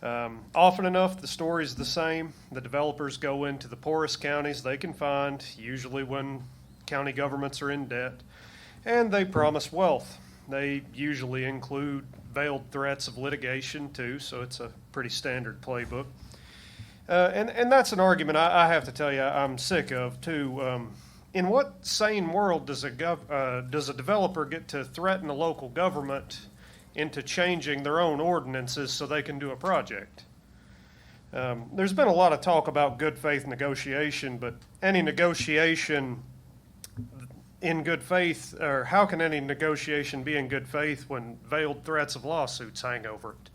Often enough, the story's the same. The developers go into the poorest counties they can find, usually when county governments are in debt, and they promise wealth. They usually include veiled threats of litigation too, so it's a pretty standard playbook. And that's an argument I have to tell you I'm sick of too. In what sane world does a developer get to threaten a local government into changing their own ordinances so they can do a project? There's been a lot of talk about good faith negotiation, but any negotiation in good faith, or how can any negotiation be in good faith when veiled threats of lawsuits hang over it?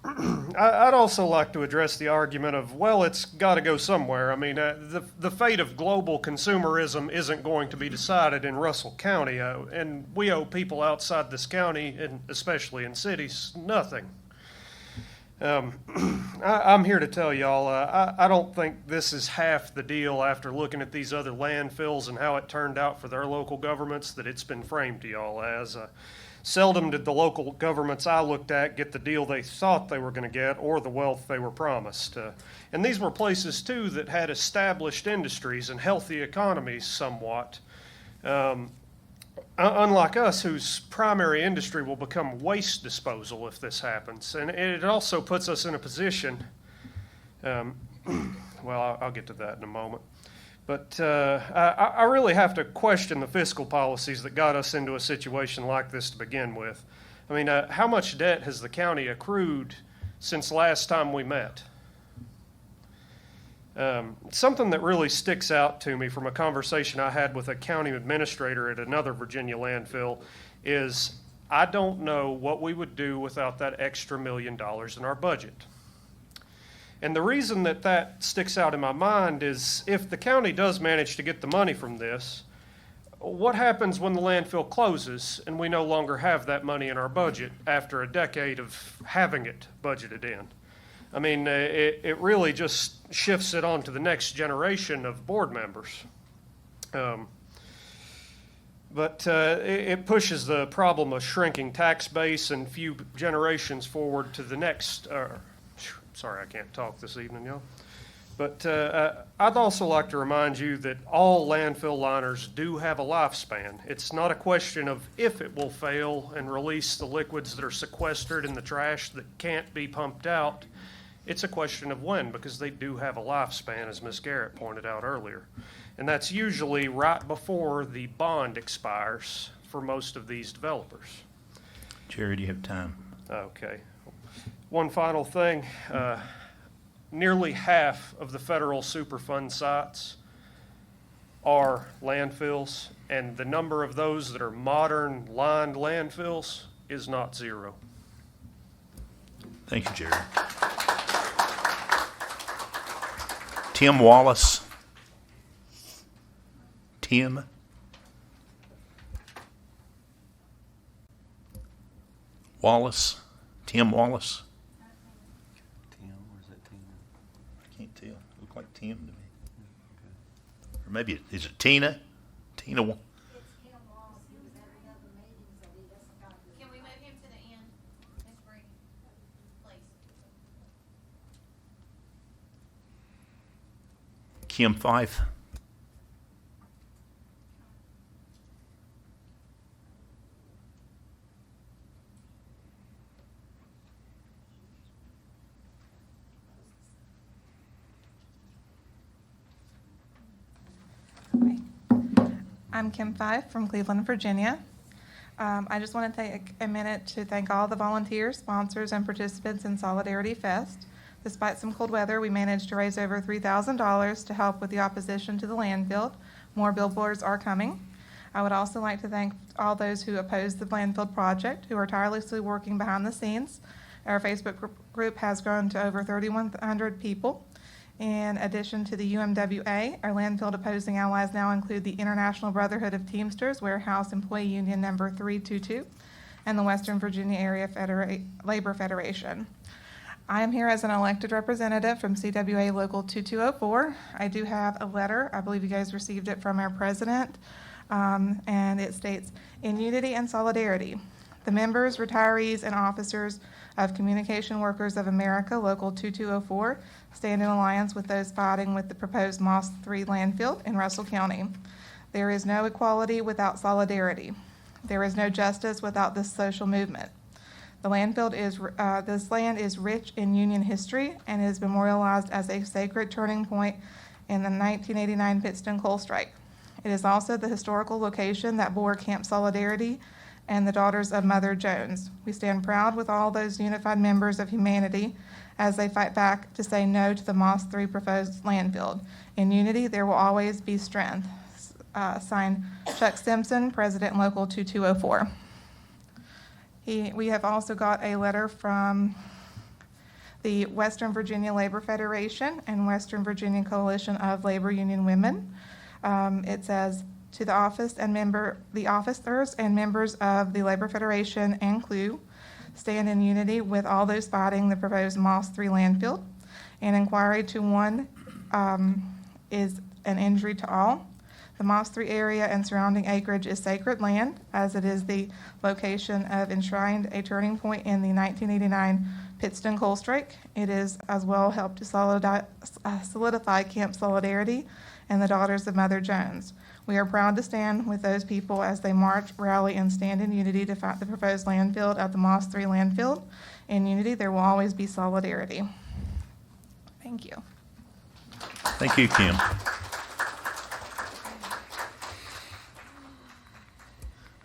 I'd also like to address the argument of, well, it's got to go somewhere. I mean, the fate of global consumerism isn't going to be decided in Russell County, and we owe people outside this county, and especially in cities, nothing. I'm here to tell y'all, I don't think this is half the deal after looking at these other landfills and how it turned out for their local governments that it's been framed to y'all as. Seldom did the local governments I looked at get the deal they thought they were going to get or the wealth they were promised. And these were places, too, that had established industries and healthy economies somewhat. Unlike us, whose primary industry will become waste disposal if this happens. And it also puts us in a position, well, I'll get to that in a moment. But I really have to question the fiscal policies that got us into a situation like this to begin with. I mean, how much debt has the county accrued since last time we met? Something that really sticks out to me from a conversation I had with a county administrator at another Virginia landfill is I don't know what we would do without that extra $1 million in our budget. And the reason that that sticks out in my mind is if the county does manage to get the money from this, what happens when the landfill closes and we no longer have that money in our budget after a decade of having it budgeted in? I mean, it really just shifts it on to the next generation of board members. But it pushes the problem of shrinking tax base and few generations forward to the next. Sorry, I can't talk this evening, y'all. But I'd also like to remind you that all landfill liners do have a lifespan. It's not a question of if it will fail and release the liquids that are sequestered in the trash that can't be pumped out. It's a question of when, because they do have a lifespan, as Ms. Garrett pointed out earlier. And that's usually right before the bond expires for most of these developers. Jerry, do you have time? Okay. One final thing. Nearly half of the federal Superfund sites are landfills, and the number of those that are modern lined landfills is not zero. Thank you, Jerry. Tim Wallace. Tim. Wallace. Tim Wallace. Tim, or is that Tina? I can't tell. Look like Tim to me. Or maybe, is it Tina? Tina. Kim Fife. I'm Kim Fife from Cleveland, Virginia. I just want to take a minute to thank all the volunteers, sponsors, and participants in Solidarity Fest. Despite some cold weather, we managed to raise over $3,000 to help with the opposition to the landfill. More billboards are coming. I would also like to thank all those who opposed the landfill project, who are tirelessly working behind the scenes. Our Facebook group has grown to over 3,100 people. In addition to the UMWA, our landfill opposing allies now include the International Brotherhood of Teamsters Warehouse Employee Union number 322 and the Western Virginia Area Labor Federation. I am here as an elected representative from CWA Local 2204. I do have a letter. I believe you guys received it from our president, and it states, "In unity and solidarity, the members, retirees, and officers of Communication Workers of America Local 2204 stand in alliance with those fighting with the proposed Moss 3 landfill in Russell County. There is no equality without solidarity. There is no justice without this social movement. The landfill is, this land is rich in Union history and is memorialized as a sacred turning point in the 1989 Pittston coal strike. It is also the historical location that bore Camp Solidarity and the Daughters of Mother Jones. We stand proud with all those unified members of humanity as they fight back to say no to the Moss 3 proposed landfill. In unity, there will always be strength." Signed, Chuck Simpson, President Local 2204. We have also got a letter from the Western Virginia Labor Federation and Western Virginia Coalition of Labor Union Women. It says, "To the officers and members of the Labor Federation and CLU, stand in unity with all those fighting the proposed Moss 3 landfill. An inquiry to one is an injury to all. The Moss 3 area and surrounding acreage is sacred land, as it is the location of enshrined a turning point in the 1989 Pittston coal strike. It is as well helped to solidify Camp Solidarity and the Daughters of Mother Jones. We are proud to stand with those people as they march, rally, and stand in unity to fight the proposed landfill at the Moss 3 landfill. In unity, there will always be solidarity." Thank you. Thank you, Kim.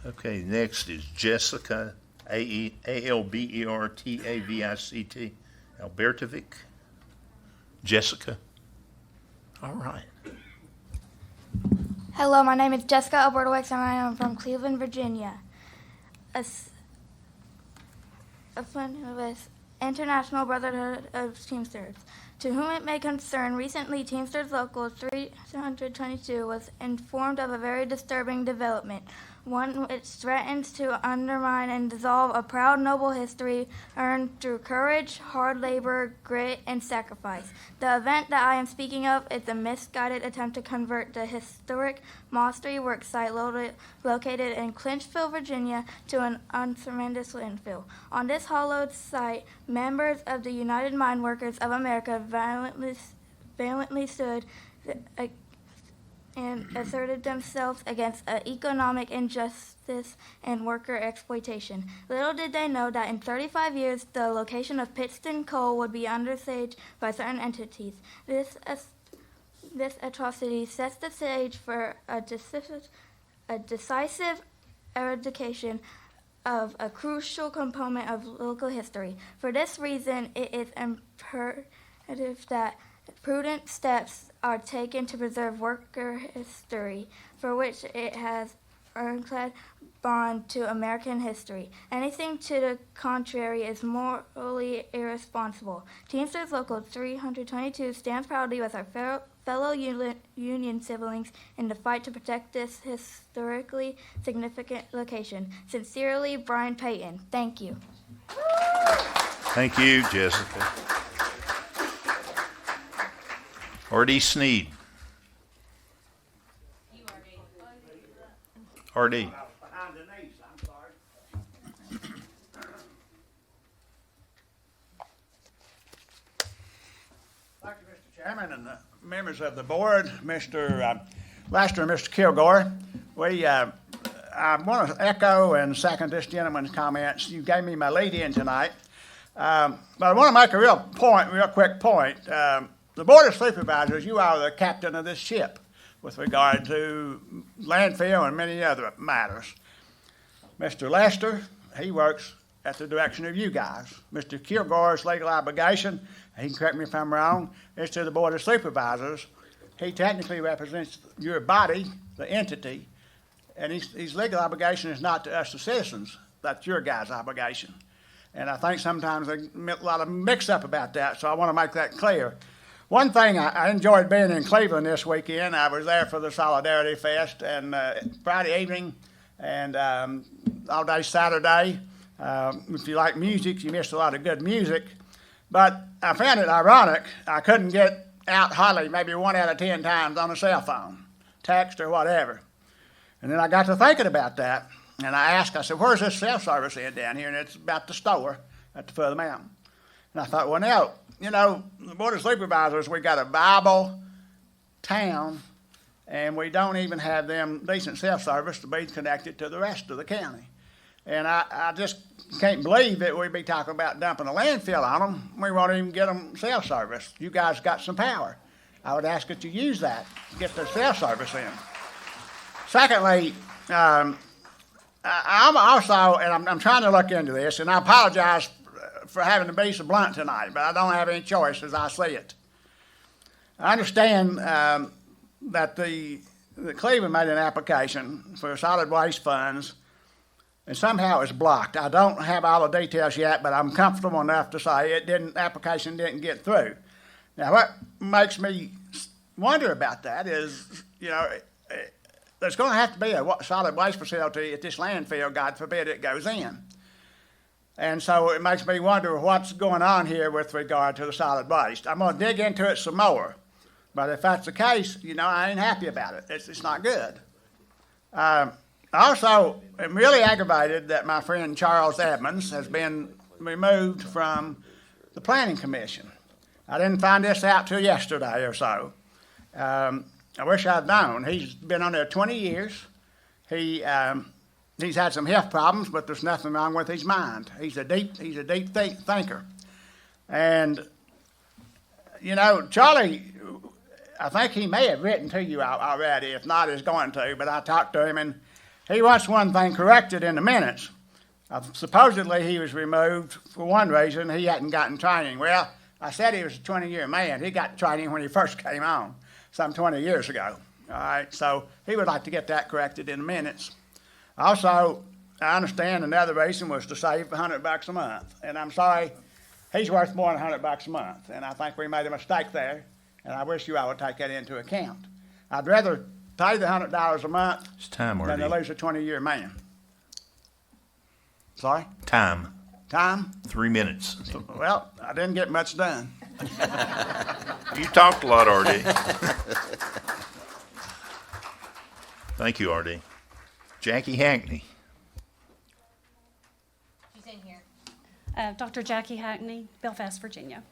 Okay, next is Jessica, Albertavict. Albertovic. Jessica. All right. Hello, my name is Jessica Albertovic, and I am from Cleveland, Virginia. A friend of us, International Brotherhood of Teamsters. To whom it may concern, recently Teamsters Local 322 was informed of a very disturbing development, one which threatens to undermine and dissolve a proud, noble history earned through courage, hard labor, grit, and sacrifice. The event that I am speaking of is a misguided attempt to convert the historic Moss 3 work site located in Clinchville, Virginia, to an untremendous landfill. On this hollowed site, members of the United Mine Workers of America valiantly stood and asserted themselves against economic injustice and worker exploitation. Little did they know that in 35 years, the location of Pittston coal would be under siege by certain entities. This atrocity sets the stage for a decisive eradication of a crucial component of local history. For this reason, it is imperative that prudent steps are taken to preserve worker history, for which it has ironclad bond to American history. Anything to the contrary is morally irresponsible. Teamsters Local 322 stands proudly with our fellow union siblings in the fight to protect this historically significant location. Sincerely, Brian Payton. Thank you. Thank you, Jessica. R.D. Sneed. R.D. Thank you, Mr. Chairman and the members of the board, Mr. Lester and Mr. Kilgore, I want to echo and second this gentleman's comments. You gave me my lead-in tonight, but I want to make a real quick point. The Board of Supervisors, you are the captain of this ship with regard to landfill and many other matters. Mr. Lester, he works at the direction of you guys. Mr. Kilgore's legal obligation, he can correct me if I'm wrong, is to the Board of Supervisors. He technically represents your body, the entity, and his legal obligation is not to us, the citizens. That's your guys' obligation. And I think sometimes there's a lot of mix-up about that, so I want to make that clear. One thing, I enjoyed being in Cleveland this weekend. I was there for the Solidarity Fest and Friday evening and all day Saturday. If you like music, you missed a lot of good music. But I found it ironic. I couldn't get out hardly maybe 1 out of 10 times on a cell phone, text or whatever. And then I got to thinking about that, and I said, where's this cell service in down here? And it's about the store at the foot of the mountain. And I thought, well, now, you know, the Board of Supervisors, we got a Bible town, and we don't even have them decent cell service to be connected to the rest of the county. And I just can't believe that we'd be talking about dumping a landfill on them. We won't even get them cell service. You guys got some power. I would ask that you use that to get the cell service in. Secondly, I'm also, and I'm trying to look into this, and I apologize for having to be so blunt tonight, but I don't have any choice as I see it. I understand that the Cleveland made an application for solid waste funds, and somehow it's blocked. I don't have all the details yet, but I'm comfortable enough to say application didn't get through. Now, what makes me wonder about that is, you know, there's going to have to be a solid waste facility at this landfill, God forbid it goes in. And so it makes me wonder what's going on here with regard to the solid waste. I'm going to dig into it some more. But if that's the case, you know, I ain't happy about it. It's not good. I also am really aggravated that my friend Charles Edmonds has been removed from the Planning Commission. I didn't find this out till yesterday or so. I wish I'd known. He's been on there 20 years. He's had some health problems, but there's nothing wrong with his mind. He's a deep thinker. And, you know, Charlie, I think he may have written to you already. If not, he's going to. But I talked to him, and he wants one thing corrected in the minutes. Supposedly he was removed for one reason. He hadn't gotten training. Well, I said he was a 20-year man. He got training when he first came on, some 20 years ago. All right, so he would like to get that corrected in the minutes. Also, I understand another reason was to save $100 a month. And I'm sorry, he's worth more than $100 a month. And I think we made a mistake there. And I wish you all would take that into account. I'd rather pay the $100 a month than to lose a 20-year man. Sorry? Time. 3 minutes. Well, I didn't get much done. You talked a lot, R.D. Thank you, R.D. Jackie Hackney. She's in here. Dr. Jackie Hackney, Belfast, Virginia.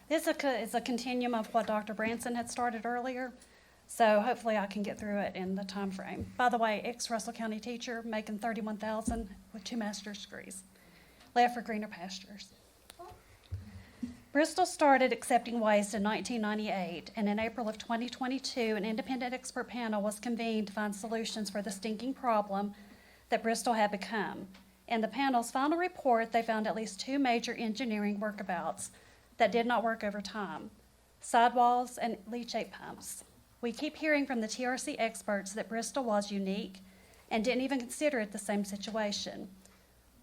This is a continuum of what Dr. Branson had started earlier, so hopefully I can get through it in the time frame. By the way, ex-Russell County teacher, making $31,000 with 2 master's degrees. Left for greener pastures. Bristol started accepting waste in 1998, and in April of 2022, an independent expert panel was convened to find solutions for the stinking problem that Bristol had become. In the panel's final report, they found at least 2 major engineering workabouts that did not work over time: sidewalls and leachate pumps. We keep hearing from the TRC experts that Bristol was unique and didn't even consider it the same situation.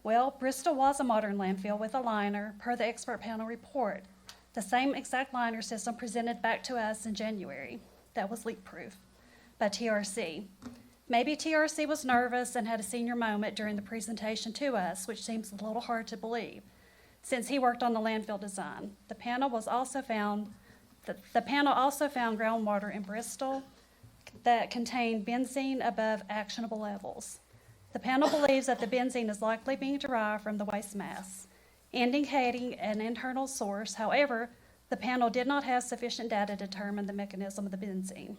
Well, Bristol was a modern landfill with a liner, per the expert panel report. The same exact liner system presented back to us in January. That was leak-proof by TRC. Maybe TRC was nervous and had a senior moment during the presentation to us, which seems a little hard to believe, since he worked on the landfill design. The panel also found groundwater in Bristol that contained benzene above actionable levels. The panel believes that the benzene is likely being derived from the waste mass, indicating an internal source. However, The panel did not have sufficient data to determine the mechanism of the benzene.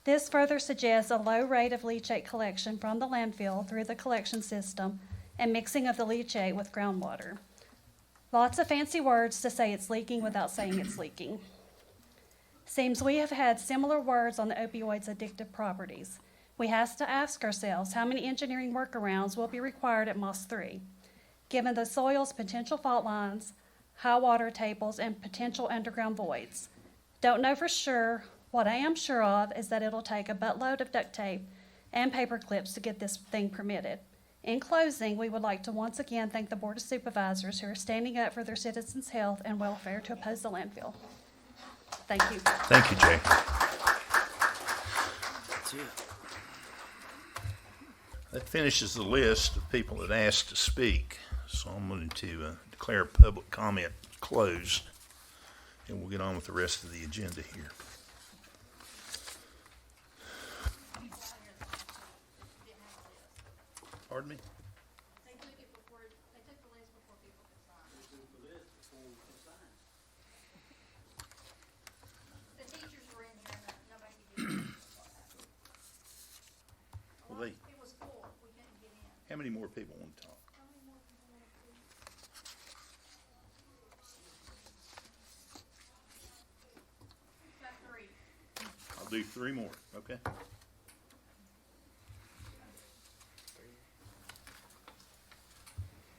This further suggests a low rate of leachate collection from the landfill through the collection system and mixing of the leachate with groundwater. Lots of fancy words to say it's leaking without saying it's leaking. Seems we have had similar words on the opioids' addictive properties. We have to ask ourselves how many engineering workarounds will be required at Moss 3, given the soil's potential fault lines, high water tables, and potential underground voids. Don't know for sure. What I am sure of is that it'll take a buttload of duct tape and paper clips to get this thing permitted. In closing, we would like to once again thank the Board of Supervisors who are standing up for their citizens' health and welfare to oppose the landfill. Thank you. Thank you, Jay. That's it. That finishes the list of people that asked to speak. So I'm going to declare public comment closed, and we'll get on with the rest of the agenda here. Pardon me? They took the list before people could sign. The teachers were in here, and nobody could get in. Well, It was full, we couldn't get in. how many more people want to talk? About 3. I'll do 3 more, okay?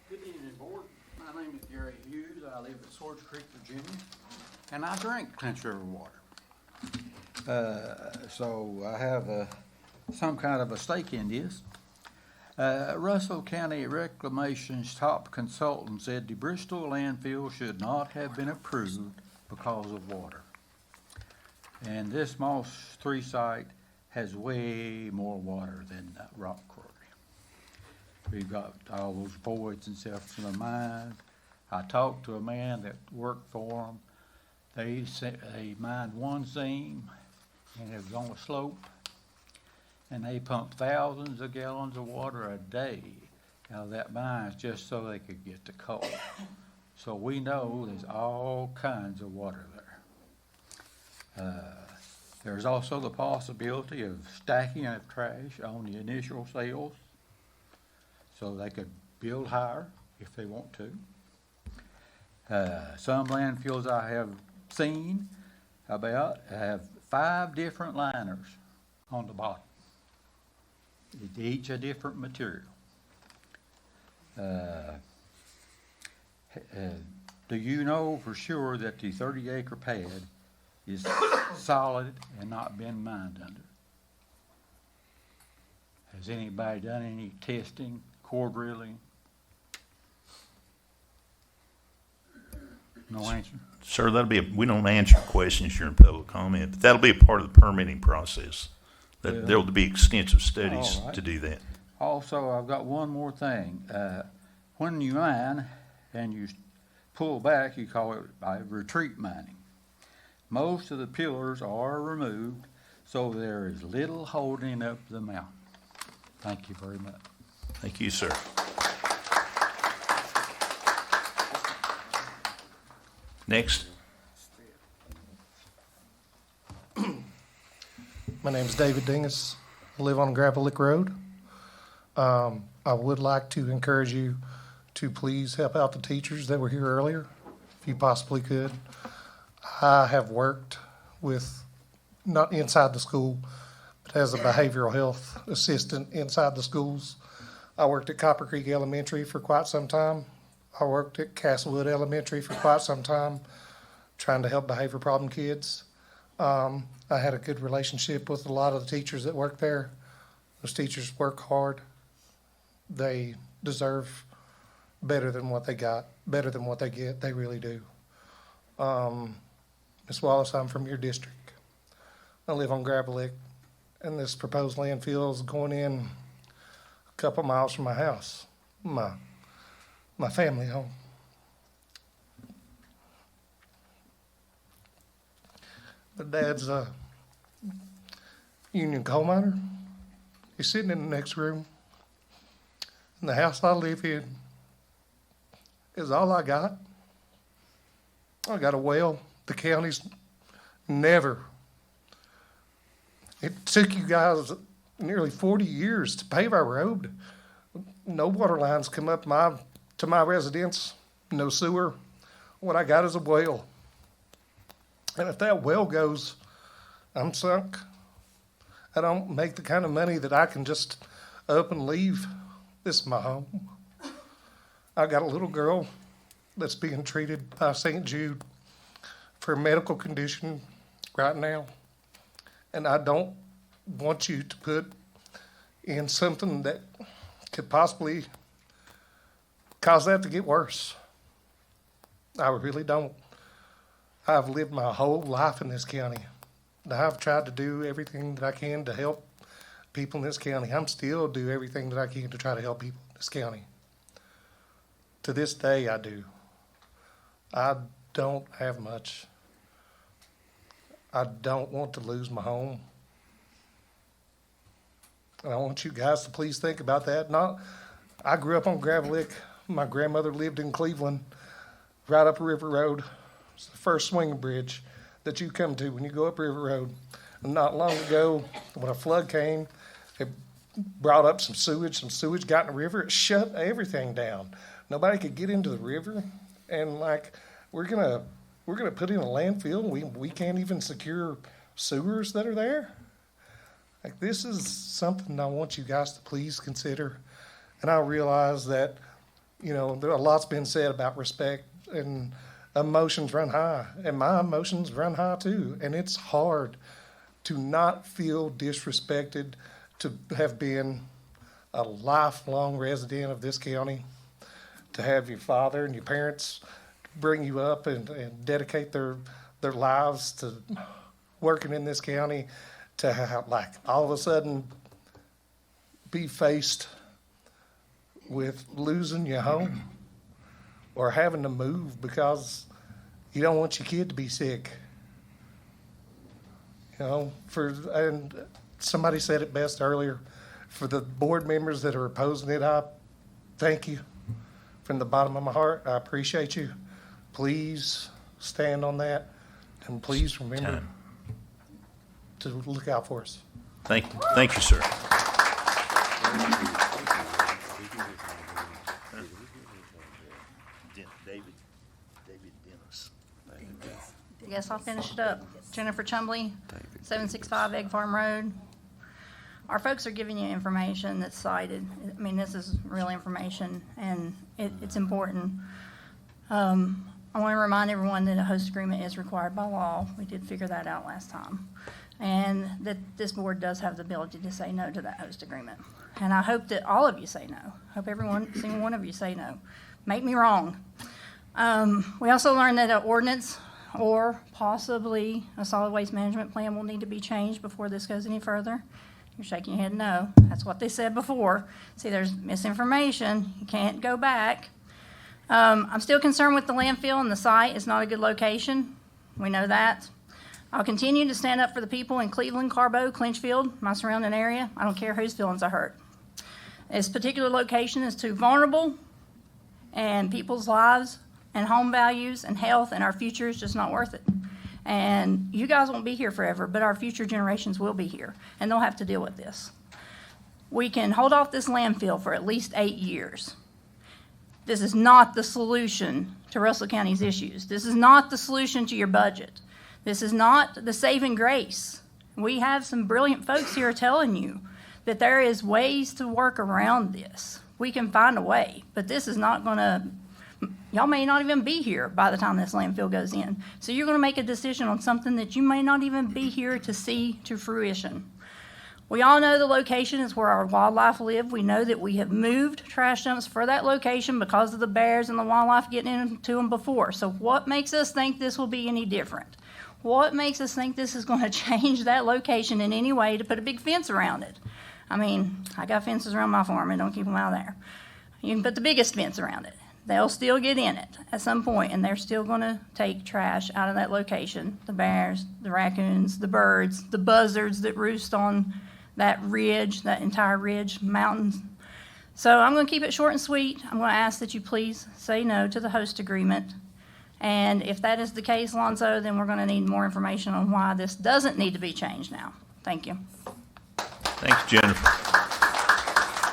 Good evening, Board. My name is Gary Hughes. I live at Swords Creek, Virginia, and I drink Clinch River water. So I have some kind of a stake in this. Russell County Reclamation's top consultant said the Bristol landfill should not have been approved because of water. And this Moss 3 site has way more water than Rock Quarry. We've got all those voids and stuff in the mine. I talked to a man that worked for them. They mined one seam, and it was on a slope, and they pumped thousands of gallons of water a day out of that mine just so they could get the coal. So we know there's all kinds of water there. There's also the possibility of stacking of trash on the initial sales, so they could build higher if they want to. Some landfills I have seen about have 5 different liners on the bottom, each a different material. Do you know for sure that the 30-acre pad is solid and not been mined under? Has anybody done any testing, core drilling? No answer? Sir, we don't answer questions during public comment, but that'll be a part of the permitting process. There'll be extensive studies All right. to do that. Also, I've got one more thing. When you mine and you pull back, you call it retreat mining. Most of the pillars are removed, so there is little holding up the mountain. Thank you very much. Thank you, sir. Next. My name is David Dingus. I live on Gravel Lick Road. I would like to encourage you to please help out the teachers that were here earlier, if you possibly could. I have worked with, not inside the school, but as a behavioral health assistant inside the schools. I worked at Copper Creek Elementary for quite some time. I worked at Castlewood Elementary for quite some time, trying to help behavior problem kids. I had a good relationship with a lot of the teachers that work there. Those teachers work hard. They deserve better than what they got, better than what they get. They really do. Ms. Wallace, I'm from your district. I live on Gravel Lick, and this proposed landfill is going in a couple miles from my house, my family home. My dad's a union coal miner. He's sitting in the next room. And the house I live in is all I got. I got a well. The county's never. It took you guys nearly 40 years to pave our road. No water lines come up to my residence, no sewer. What I got is a well. And if that well goes, I'm sunk. I don't make the kind of money that I can just up and leave. This is my home. I got a little girl that's being treated by St. Jude for a medical condition right now. And I don't want you to put in something that could possibly cause that to get worse. I really don't. I've lived my whole life in this county. I've tried to do everything that I can to help people in this county. I'm still do everything that I can to try to help people in this county. To this day, I do. I don't have much. I don't want to lose my home. And I want you guys to please think about that. I grew up on Gravel Lick. My grandmother lived in Cleveland, right up River Road. It's the first swing bridge that you come to when you go up River Road. And not long ago, when a flood came, it brought up some sewage. Some sewage got in the river. It shut everything down. Nobody could get into the river. And we're gonna put in a landfill. We can't even secure sewers that are there. This is something I want you guys to please consider. And I realize that, there a lot's been said about respect and emotions run high, and my emotions run high too. And it's hard to not feel disrespected, to have been a lifelong resident of this county, to have your father and your parents bring you up and dedicate their lives to working in this county, to have, all of a sudden be faced with losing your home or having to move because you don't want your kid to be sick. And somebody said it best earlier, for the board members that are opposing it, I thank you from the bottom of my heart. I appreciate you. Please stand on that, and please remember to look out for us. Thank you, sir. David Dennis. I guess I'll finish it up. Jennifer Chumley, 765 Egg Farm Road. Our folks are giving you information that's cited. I mean, this is real information, and it's important. I want to remind everyone that a host agreement is required by law. We did figure that out last time. And that this board does have the ability to say no to that host agreement. And I hope that all of you say no. I hope single one of you say no. Make me wrong. We also learned that an ordinance or possibly a solid waste management plan will need to be changed before this goes any further. You're shaking your head no. That's what they said before. See, there's misinformation. You can't go back. I'm still concerned with the landfill and the site. It's not a good location. We know that. I'll continue to stand up for the people in Cleveland, Carbo, Clinchfield, my surrounding area. I don't care whose feelings I hurt. This particular location is too vulnerable, and people's lives and home values and health and our future is just not worth it. And you guys won't be here forever, but our future generations will be here, and they'll have to deal with this. We can hold off this landfill for at least 8 years. This is not the solution to Russell County's issues. This is not the solution to your budget. This is not the saving grace. We have some brilliant folks here telling you that there is ways to work around this. We can find a way, but this is not gonna, y'all may not even be here by the time this landfill goes in. So you're gonna make a decision on something that you may not even be here to see to fruition. We all know the location is where our wildlife live. We know that we have moved trash dumps for that location because of the bears and the wildlife getting into them before. So what makes us think this will be any different? What makes us think this is going to change that location in any way to put a big fence around it? I mean, I got fences around my farm and don't keep them out of there. You can put the biggest fence around it. They'll still get in it at some point, and they're still going to take trash out of that location. The bears, the raccoons, the birds, the buzzards that roost on that ridge, that entire ridge, mountains. So I'm going to keep it short and sweet. I'm going to ask that you please say no to the host agreement. And if that is the case, Lonzo, then we're gonna need more information on why this doesn't need to be changed now. Thank you. Thanks, Jennifer.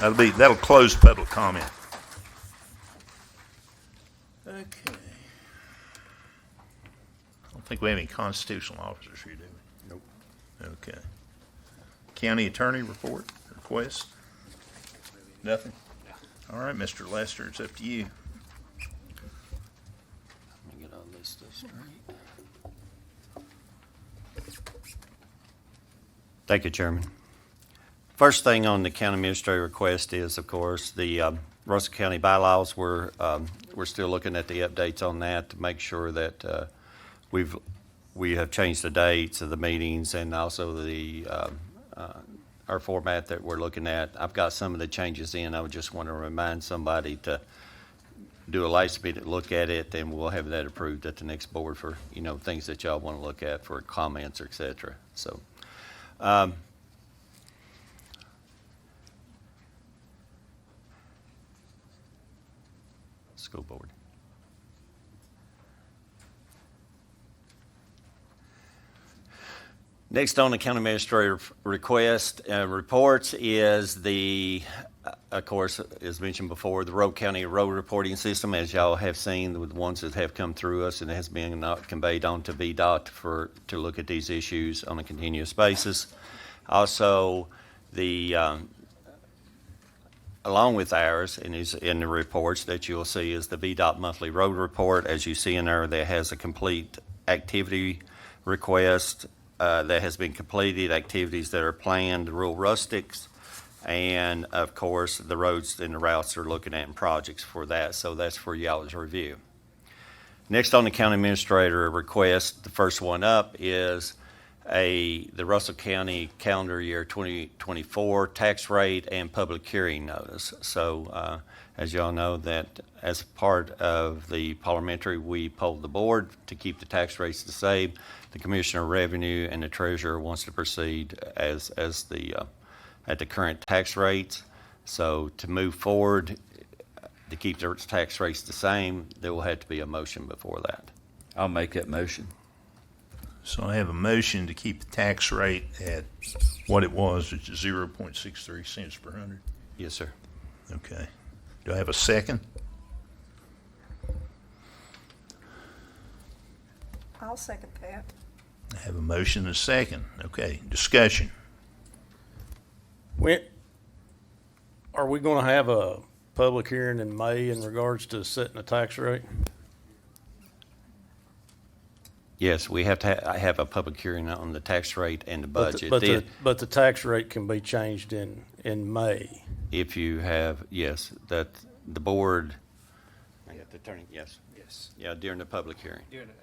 That'll close public comment. Okay. I don't think we have any constitutional officers here, do we? Nope. Okay. County attorney request? Nothing? All right, Mr. Lester, it's up to you. Let me get all this stuff straight. Thank you, Chairman. First thing on the county administrator request is, of course, the Russell County bylaws. We're still looking at the updates on that to make sure that we have changed the dates of the meetings and also the our format that we're looking at. I've got some of the changes in. I would just want to remind somebody to do a last minute look at it, and we'll have that approved at the next board for, things that y'all want to look at for comments, et cetera. So, school board. Next on the county administrator request reports is of course, as mentioned before, the Road County Road Reporting System, as y'all have seen, the ones that have come through us and has been conveyed on to VDOT to look at these issues on a continuous basis. Also, along with ours, and is in the reports that you'll see, is the VDOT monthly road report. As you see in there, that has a complete activity request that has been completed, activities that are planned, rural rustics, and of course the roads and the routes they're looking at and projects for that. So that's for y'all's review. Next on the county administrator request, the first one up is the Russell County calendar year 2024 tax rate and public hearing notice. So as y'all know, that as part of the parliamentary, we polled the board to keep the tax rates the same. The Commissioner of Revenue and the Treasurer wants to proceed at the current tax rates. So to move forward, to keep the tax rates the same, there will have to be a motion before that. I'll make that motion. So I have a motion to keep the tax rate at what it was, which is 0.63 cents per hundred. Yes, sir. Okay. Do I have a second? I'll second that. I have a motion and a second. Okay, discussion. Are we going to have a public hearing in May in regards to setting the tax rate? Yes, we have to have a public hearing on the tax rate and the budget. But the tax rate can be changed in May. If you have, yes, that the board. I got the attorney. Yes. Yes. Yeah, during the public hearing. During or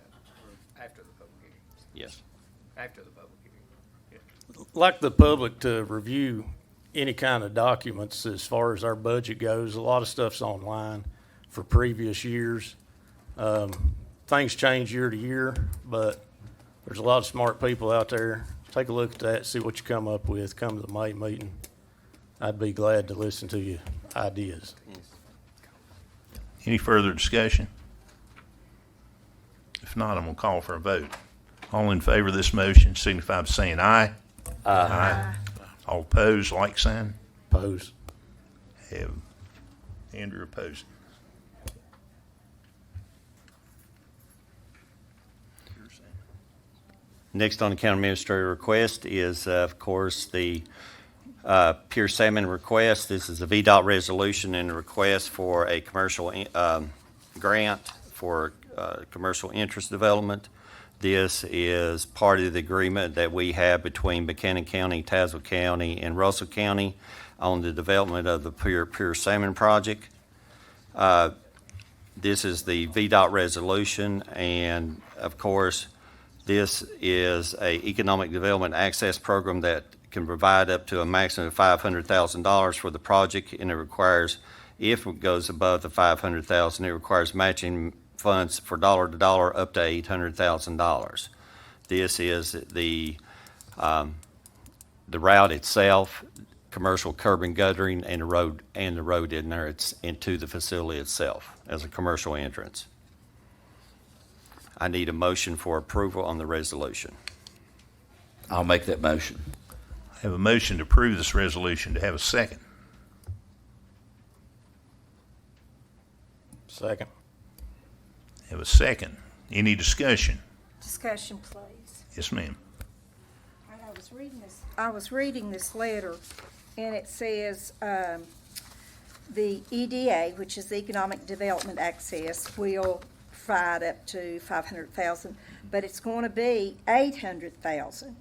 after the public hearing. Yes. After the public hearing. Yeah. Like the public to review any kind of documents as far as our budget goes. A lot of stuff's online for previous years. Things change year to year, but there's a lot of smart people out there. Take a look at that, see what you come up with. Come to the May meeting. I'd be glad to listen to your ideas. Any further discussion? If not, I'm going to call for a vote. All in favor of this motion signify by saying aye. Aye. All opposed, like sign. Opposed. Have Andrew opposed. Next on the county administrator request is, of course, the pure salmon request. This is a VDOT resolution and a request for a commercial grant for commercial interest development. This is part of the agreement that we have between Buchanan County, Tazewell County, and Russell County on the development of the pure salmon project. This is the VDOT resolution, and of course, this is a economic development access program that can provide up to a maximum of $500,000 for the project, and it requires, if it goes above the $500,000, it requires matching funds for dollar to dollar up to $800,000. This is the route itself, commercial curb and guttering, and the road in there. It's into the facility itself as a commercial entrance. I need a motion for approval on the resolution. I'll make that motion. I have a motion to approve this resolution. To have a second. Second. Have a second. Any discussion? Discussion, please. Yes, ma'am. I was reading this letter, and it says, the EDA, which is the Economic Development Access, will provide up to $500,000, but it's going to be $800,000.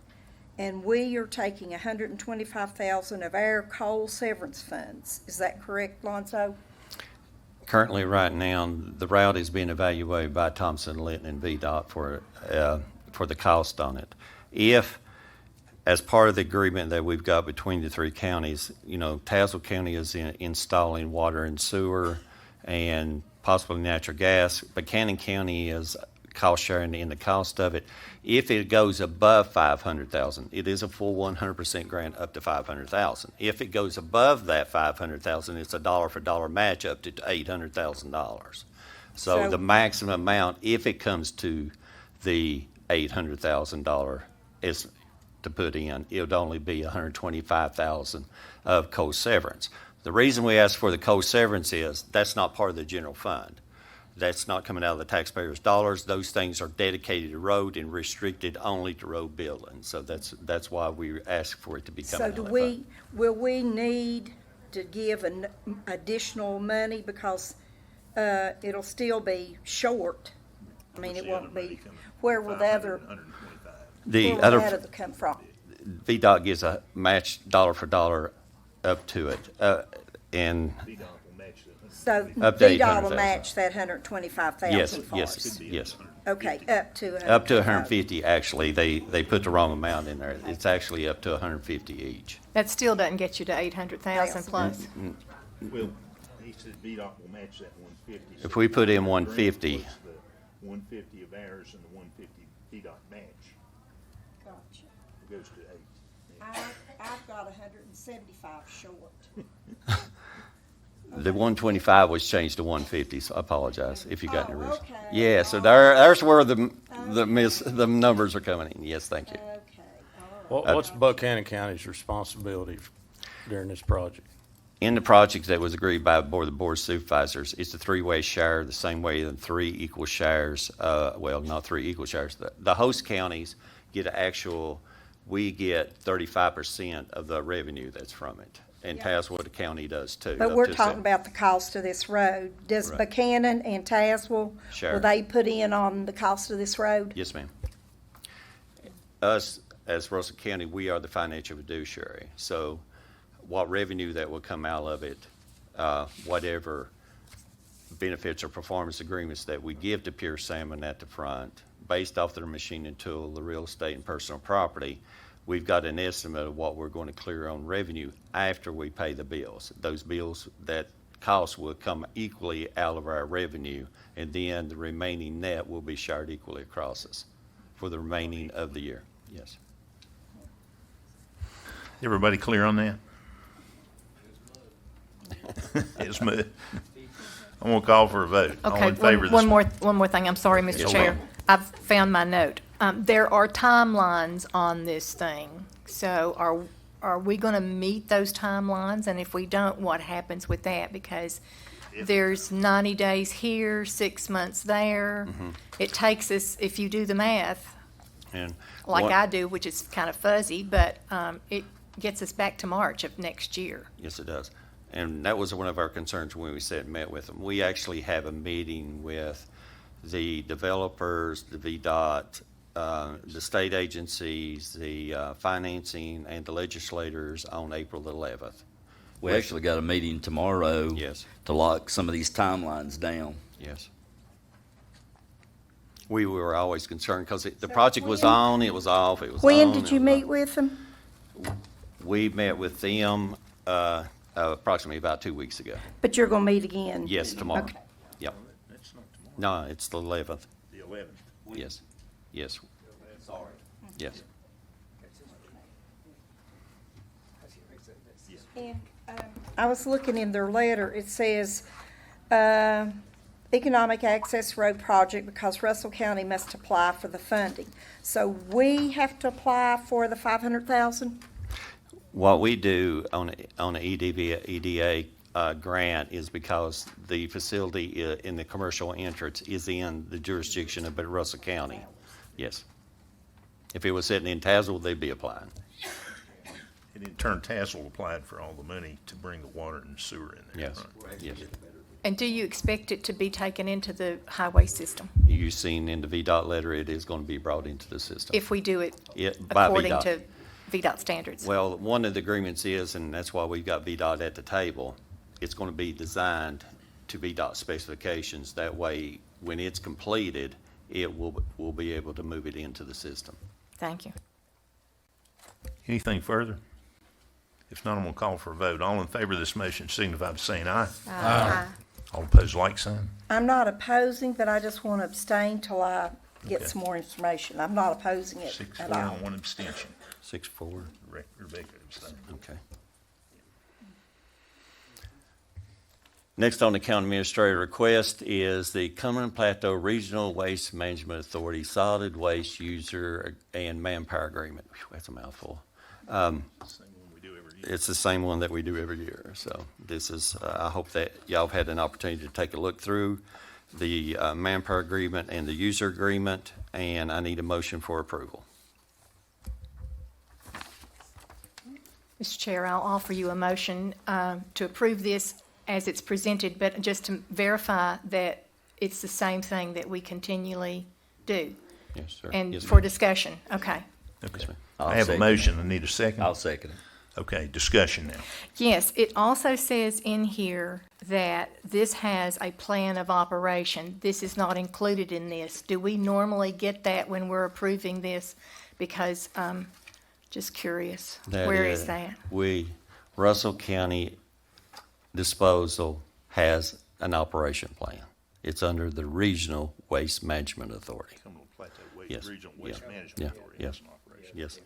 And we are taking $125,000 of our coal severance funds. Is that correct, Lonzo? Currently, right now, the route is being evaluated by Thompson, Litton, and VDOT for the cost on it. If, as part of the agreement that we've got between the three counties, Tazewell County is installing water and sewer and possibly natural gas. Buchanan County is cost sharing in the cost of it. If it goes above $500,000, it is a full 100% grant up to $500,000. If it goes above that $500,000, it's a dollar for dollar match up to $800,000. So the maximum amount, if it comes to the $800,000 is to put in, it would only be $125,000 of coal severance. The reason we ask for the coal severance is that's not part of the general fund. That's not coming out of the taxpayers' dollars. Those things are dedicated to road and restricted only to road building. So that's why we ask for it to be coming out of that fund. Will we need to give an additional money because it'll still be short? I mean, it won't be. Where will the other come from? VDOT gives a match dollar for dollar up to it, and so up to VDOT will match that $125,000 for us. Yes. Okay, up to $150. Actually, they put the wrong amount in there. It's actually up to $150 each. That still doesn't get you to 800,000 plus. Well, he said VDOT will match that 150. If we put in 150, 150 of ours and the 150 VDOT match. Gotcha. It goes to 8. I've got 175 short. The 125 was changed to 150, so I apologize if you got any reason. Okay. Yeah, so there's where the numbers are coming in. Yes, thank you. What's Buchanan County's responsibility during this project? In the project that was agreed by the Board of Supervisors, it's a three-way share, the same way than three equal shares. Well, not three equal shares. The host counties get we get 35% of the revenue that's from it. And Tazewell County does too. But we're talking about the cost of this road. Does Buchanan and Tazewell, will they put in on the cost of this road? Yes, ma'am. Us, as Russell County, we are the financial fiduciary. So what revenue that will come out of it, whatever benefits or performance agreements that we give to Pure Salmon at the front, based off their machine and tool, the real estate and personal property, we've got an estimate of what we're going to clear on revenue after we pay the bills. Those bills, that cost will come equally out of our revenue, and then the remaining net will be shared equally across us for the remaining of the year. Yes. Everybody clear on that? It's mud. I'm going to call for a vote. All Okay, in favor of this? one more thing. I'm sorry, Mr. Yes, Chair. ma'am. I've found my note. There are timelines on this thing. So are we going to meet those timelines? And if we don't, what happens with that? Because there's 90 days here, 6 months there. Mm-hmm. It takes us, if you do the math, And like one- I do, which is kind of fuzzy, but it gets us back to March of next year. Yes, it does. And that was one of our concerns when we met with them. We actually have a meeting with the developers, the VDOT, the state agencies, the financing, and the legislators on April the 11th. We actually got a meeting tomorrow. Yes. To lock some of these timelines down. Yes. We were always concerned because the project was on, it was off, it was on. When did it you was meet off. with them? We met with them approximately about 2 weeks ago. But you're going to meet again? Yes, tomorrow. Okay. Yep. That's not tomorrow. No, it's the 11th. The 11th. Yes. Yes. Sorry. Yes. And I was looking in their letter, it says, Economic Access Road project because Russell County must apply for the funding. So we have to apply for the 500,000? What we do on a EDA grant is because the facility in the commercial entrance is in the jurisdiction of Russell County. Yes. If it was sitting in Tazewell, they'd be applying. And in turn, Tazewell applied for all the money to bring the water and sewer in there. Yes, right? yes. And do you expect it to be taken into the highway system You've seen in the VDOT letter, it is going to be brought into the system. if we do it By according VDOT. to VDOT standards? Well, one of the agreements is, and that's why we've got VDOT at the table, it's going to be designed to VDOT specifications. That way, when it's completed, we'll be able to move it into the system. Thank you. Anything further? If not, I'm going to call for a vote. All in favor of this motion signify by saying aye. Aye. All opposed, like sign. I'm not opposing, but I just want to abstain till I get Okay. some more information. I'm not opposing it 6-4 at all. and 1 abstention. 6-4. Rebecca abstained. Okay. Next on the county administrator request is the Cumberland Plateau Regional Waste Management Authority Solid Waste User and Manpower Agreement. Whew, that's a mouthful. It's the same one that we do every year. So this is, I hope that y'all have had an opportunity to take a look through the manpower agreement and the user agreement, and I need a motion for approval. Mr. Chair, I'll offer you a motion to approve this as it's presented, but just to verify that it's the same thing that we continually do. Yes, sir. And Yes, for ma'am. discussion, okay. Okay. ma'am. I have a motion. I need a second. I'll second it. Okay, discussion now. Yes, it also says in here that this has a plan of operation. This is not included in this. Do we normally get that when we're approving this? Because, just curious, where is that? Russell County Disposal has an operation plan. It's under the Regional Waste Management Authority. Cumberland Plateau Yes. Regional Waste Yeah. Management Yeah. Authority. Yeah. That's an operation. Yes,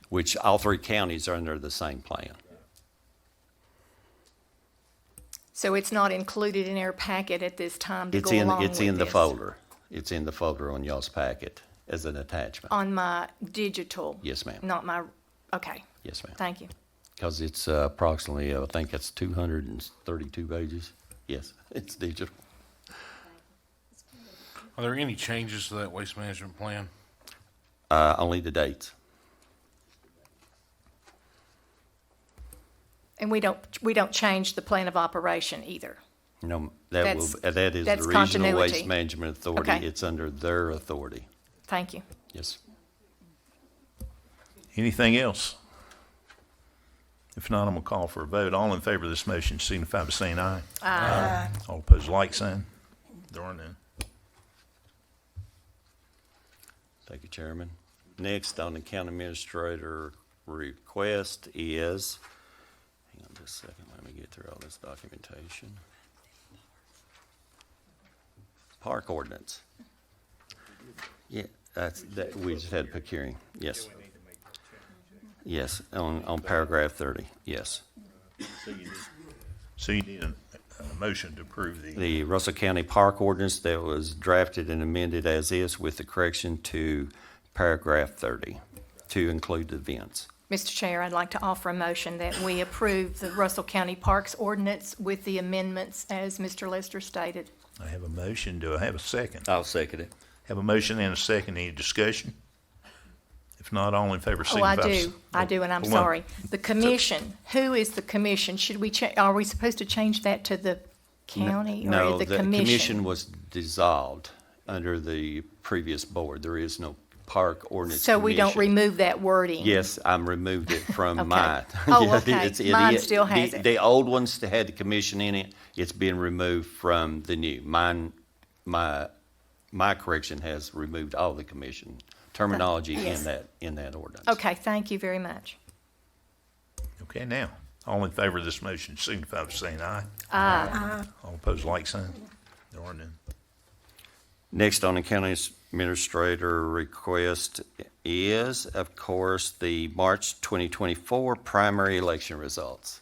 which all three counties are under the same plan. So it's not included in our packet at this time to go along with It's in the this? folder. It's in the folder on y'all's packet as an attachment. On my digital? Yes, ma'am. Not my, okay, Yes, ma'am. thank you. Because it's approximately, I think it's 232 pages. Yes, it's digital. Are there any changes to that waste management plan? Only the dates. And we don't change the plan of operation either? No, that is the that's Regional continuity. Waste Management Authority. Okay. It's under their authority. Thank you. Yes. Anything else? If not, I'm going to call for a vote. All in favor of this motion signify by saying aye. Aye. All opposed, like sign. There are none. Thank you, Chairman. Next on the county administrator request is, hang on just a second, let me get through all this documentation. Park ordinance. Yeah, we just had a public hearing, yes. Yes, on paragraph 30, yes. So you need a motion to approve The Russell County Park ordinance that was drafted and amended as is with the correction to paragraph 30 to include the events. Mr. Chair, I'd like to offer a motion that we approve the Russell County Parks ordinance with the amendments as Mr. Lester stated. I have a motion. Do I have a second? I'll second it. Have a motion and a second. Any discussion? If not, all in favor Oh, signify. I do, and I'm Hold on. sorry. The commission, who is the commission? Should we, are we supposed to change that to the county No, or the the commission? commission was dissolved under the previous board. There is no park ordinance So we don't commission. remove that wording? Yes, I removed it from Okay. mine. Oh, Yeah, okay. it Mine is- still has it. The old ones that had the commission in it, it's been removed from the new. My correction has removed all the commission terminology Yes. in that ordinance. Okay, thank you very much. Okay, now, all in favor of this motion signify by saying aye. Aye. All opposed, like sign. There are none. Next on the county administrator request is, of course, the March 2024 primary election results.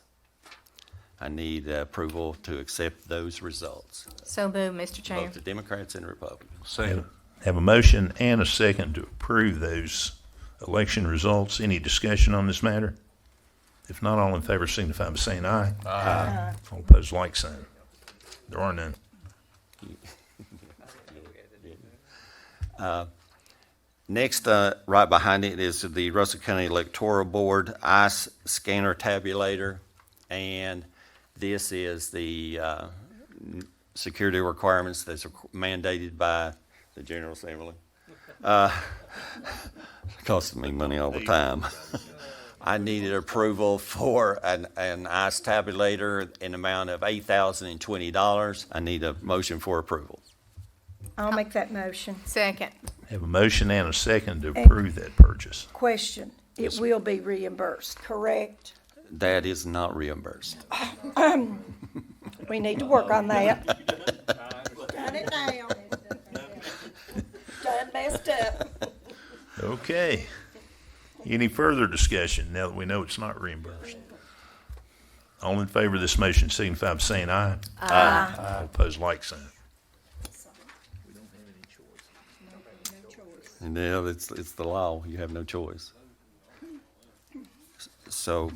I need approval to accept those results, So moved, Mr. Chair. both the Democrats and Republicans. Second. Have a motion and a second to approve those election results. Any discussion on this matter? If not, all in favor signify by saying aye. Aye. All opposed, like sign. There are none. Next, right behind it is the Russell County Electoral Board ICE scanner tabulator, and this is the security requirements that's mandated by the General Assembly. Costing me money all the time. I needed approval for an ICE tabulator in amount of $8,020. I need a motion for approval. I'll make that motion. Second. Have a motion and a second to approve that purchase. Question, it will be reimbursed, correct? That is not reimbursed. We need to work on that. Done it now. Done messed up. Okay. Any further discussion now that we know it's not reimbursed? All in favor of this motion signify by saying aye. Aye. All opposed, like sign. And now it's the law. You have no choice. So,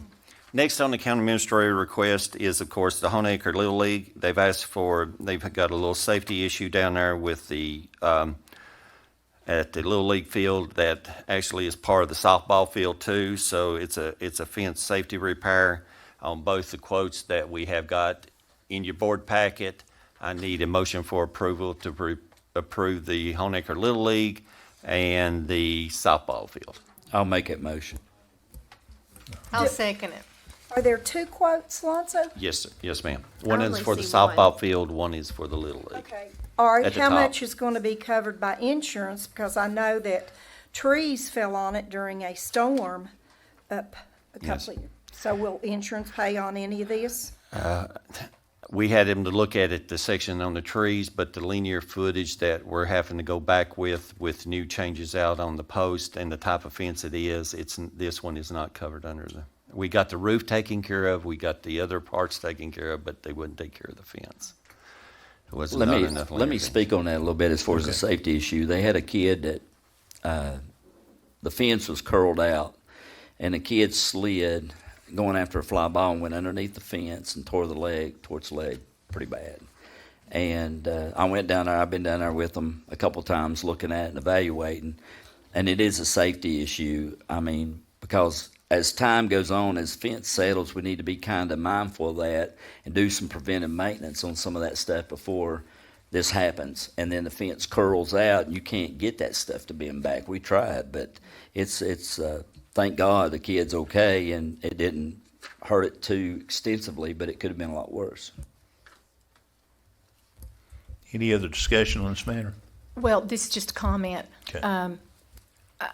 next on the county administrator request is, of course, the Honecker Little League. They've got a little safety issue down there with the, at the Little League field that actually is part of the softball field too. So it's a fence safety repair on both the quotes that we have got in your board packet. I need a motion for approval to approve the Honecker Little League and the softball field. I'll make that motion. I'll second it. Are there two quotes, Lonzo? Yes, sir. Yes, ma'am. One I is only for the see one. softball field, one is for the Little League. Okay. All right, At the how top. much is going to be covered by insurance? Because I know that trees fell on it during a storm up a Yes. couple of years. So will insurance pay on any of this? We had him to look at it, the section on the trees, but the linear footage that we're having to go back with new changes out on the post and the type of fence it is, this one is not covered under we got the roof taken care of, we got the other parts taken care of, but they wouldn't take care of the fence. It wasn't Let not me, enough let linear me fence. speak on that a little bit as far as the safety issue. They had a kid that, the fence was curled out, and the kid slid going after a fly ball and went underneath the fence and tore its leg pretty bad. And I went down there. I've been down there with them a couple times looking at it and evaluating. And it is a safety issue. I mean, because as time goes on, as fence settles, we need to be kind of mindful of that and do some preventive maintenance on some of that stuff before this happens. And then the fence curls out and you can't get that stuff to bend back. We tried, but it's thank God the kid's okay and it didn't hurt it too extensively, but it could have been a lot worse. Any other discussion on this matter? Well, this is just a comment. Okay.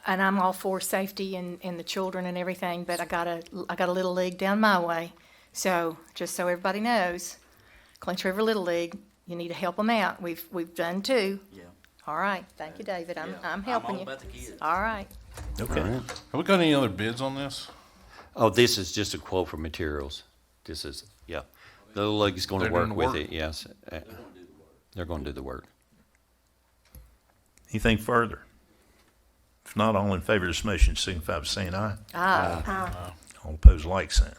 And I'm all for safety and the children and everything, but I got a little league down my way. So just so everybody knows, Clinch River Little League, you need to help them out. We've done two. Yeah. All right. Thank you, David. I'm helping all you. about the kids. All right. Okay. All right. Have we got any other bids on this? Oh, this is just a quote for materials. This is, yeah. The Little League is going to They're doing work the with work? it, yes. They're going to do the work. Anything further? If not, all in favor of this motion signify by saying aye. Aye. All opposed, like sign.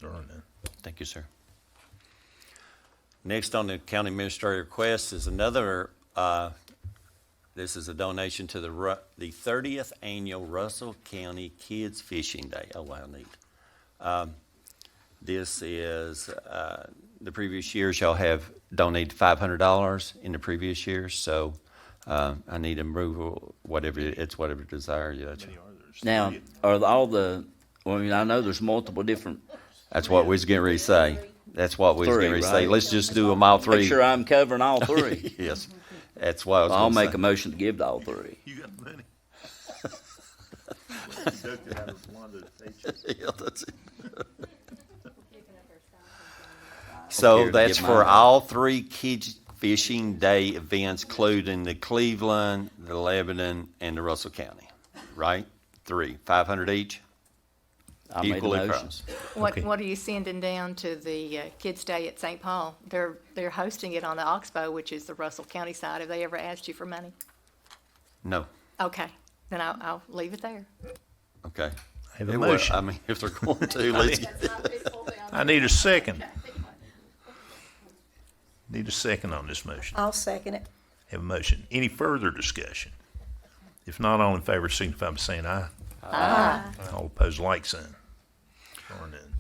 There are none. Thank you, sir. Next on the county administrator request is another, this is a donation to the 30th annual Russell County Kids Fishing Day. Oh, wow, neat. This is, the previous years, y'all have donated $500 in the previous years, so I need approval, whatever desire. Yeah, Now, are all the, well, I mean, I know there's multiple different. that's what we was getting ready to say. That's what we was Three, getting ready to say. right? Let's just do them all three. Make sure I'm covering all three. Yes, that's what I was I'll gonna make say. a motion to give to all three. You got money. Yeah, that's it. So care to that's give for mine. all three Kids Fishing Day events, including the Cleveland, the Lebanon, and the Russell County, right? 500 each? I made a Equally motion. priced. What are you sending down to the Kids Day at St. Paul? They're hosting it on the Oxbow, which is the Russell County side. Have they ever asked you for money? No. Okay, then I'll leave it there. Okay. Have a It would- motion. I mean, if they're going to, let's. I need a second. Need a second on this motion. I'll second it. Have a motion. Any further discussion? If not, all in favor signify by saying aye. Aye. All opposed, like sign. Or none.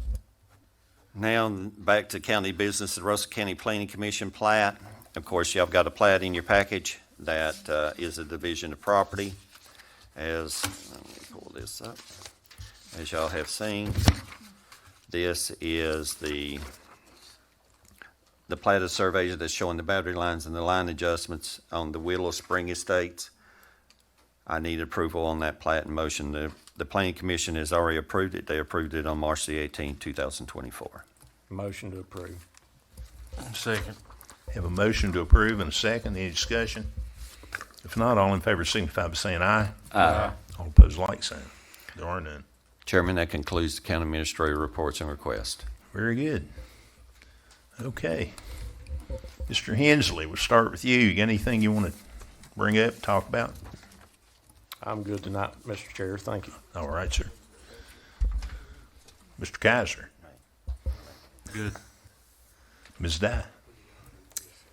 Now, back to county business, the Russell County Planning Commission plat. Of course, y'all got a plat in your package that is a division of property. Let me pull this up. As y'all have seen, this is the plat of survey that's showing the boundary lines and the line adjustments on the Willow Spring Estates. I need approval on that plat and motion. The Planning Commission has already approved it. They approved it on March the 18th, 2024. Motion to approve. Second. Have a motion to approve and a second. Any discussion? If not, all in favor signify by saying aye. Aye. All opposed, like sign. There are none. Chairman, that concludes the county administrator reports and requests. Very good. Okay. Mr. Hensley, we'll start with you. You got anything you want to bring up, talk about? I'm good tonight, Mr. Chair. Thank you. All right, sir. Mr. Kaiser. Good. Ms. Dye.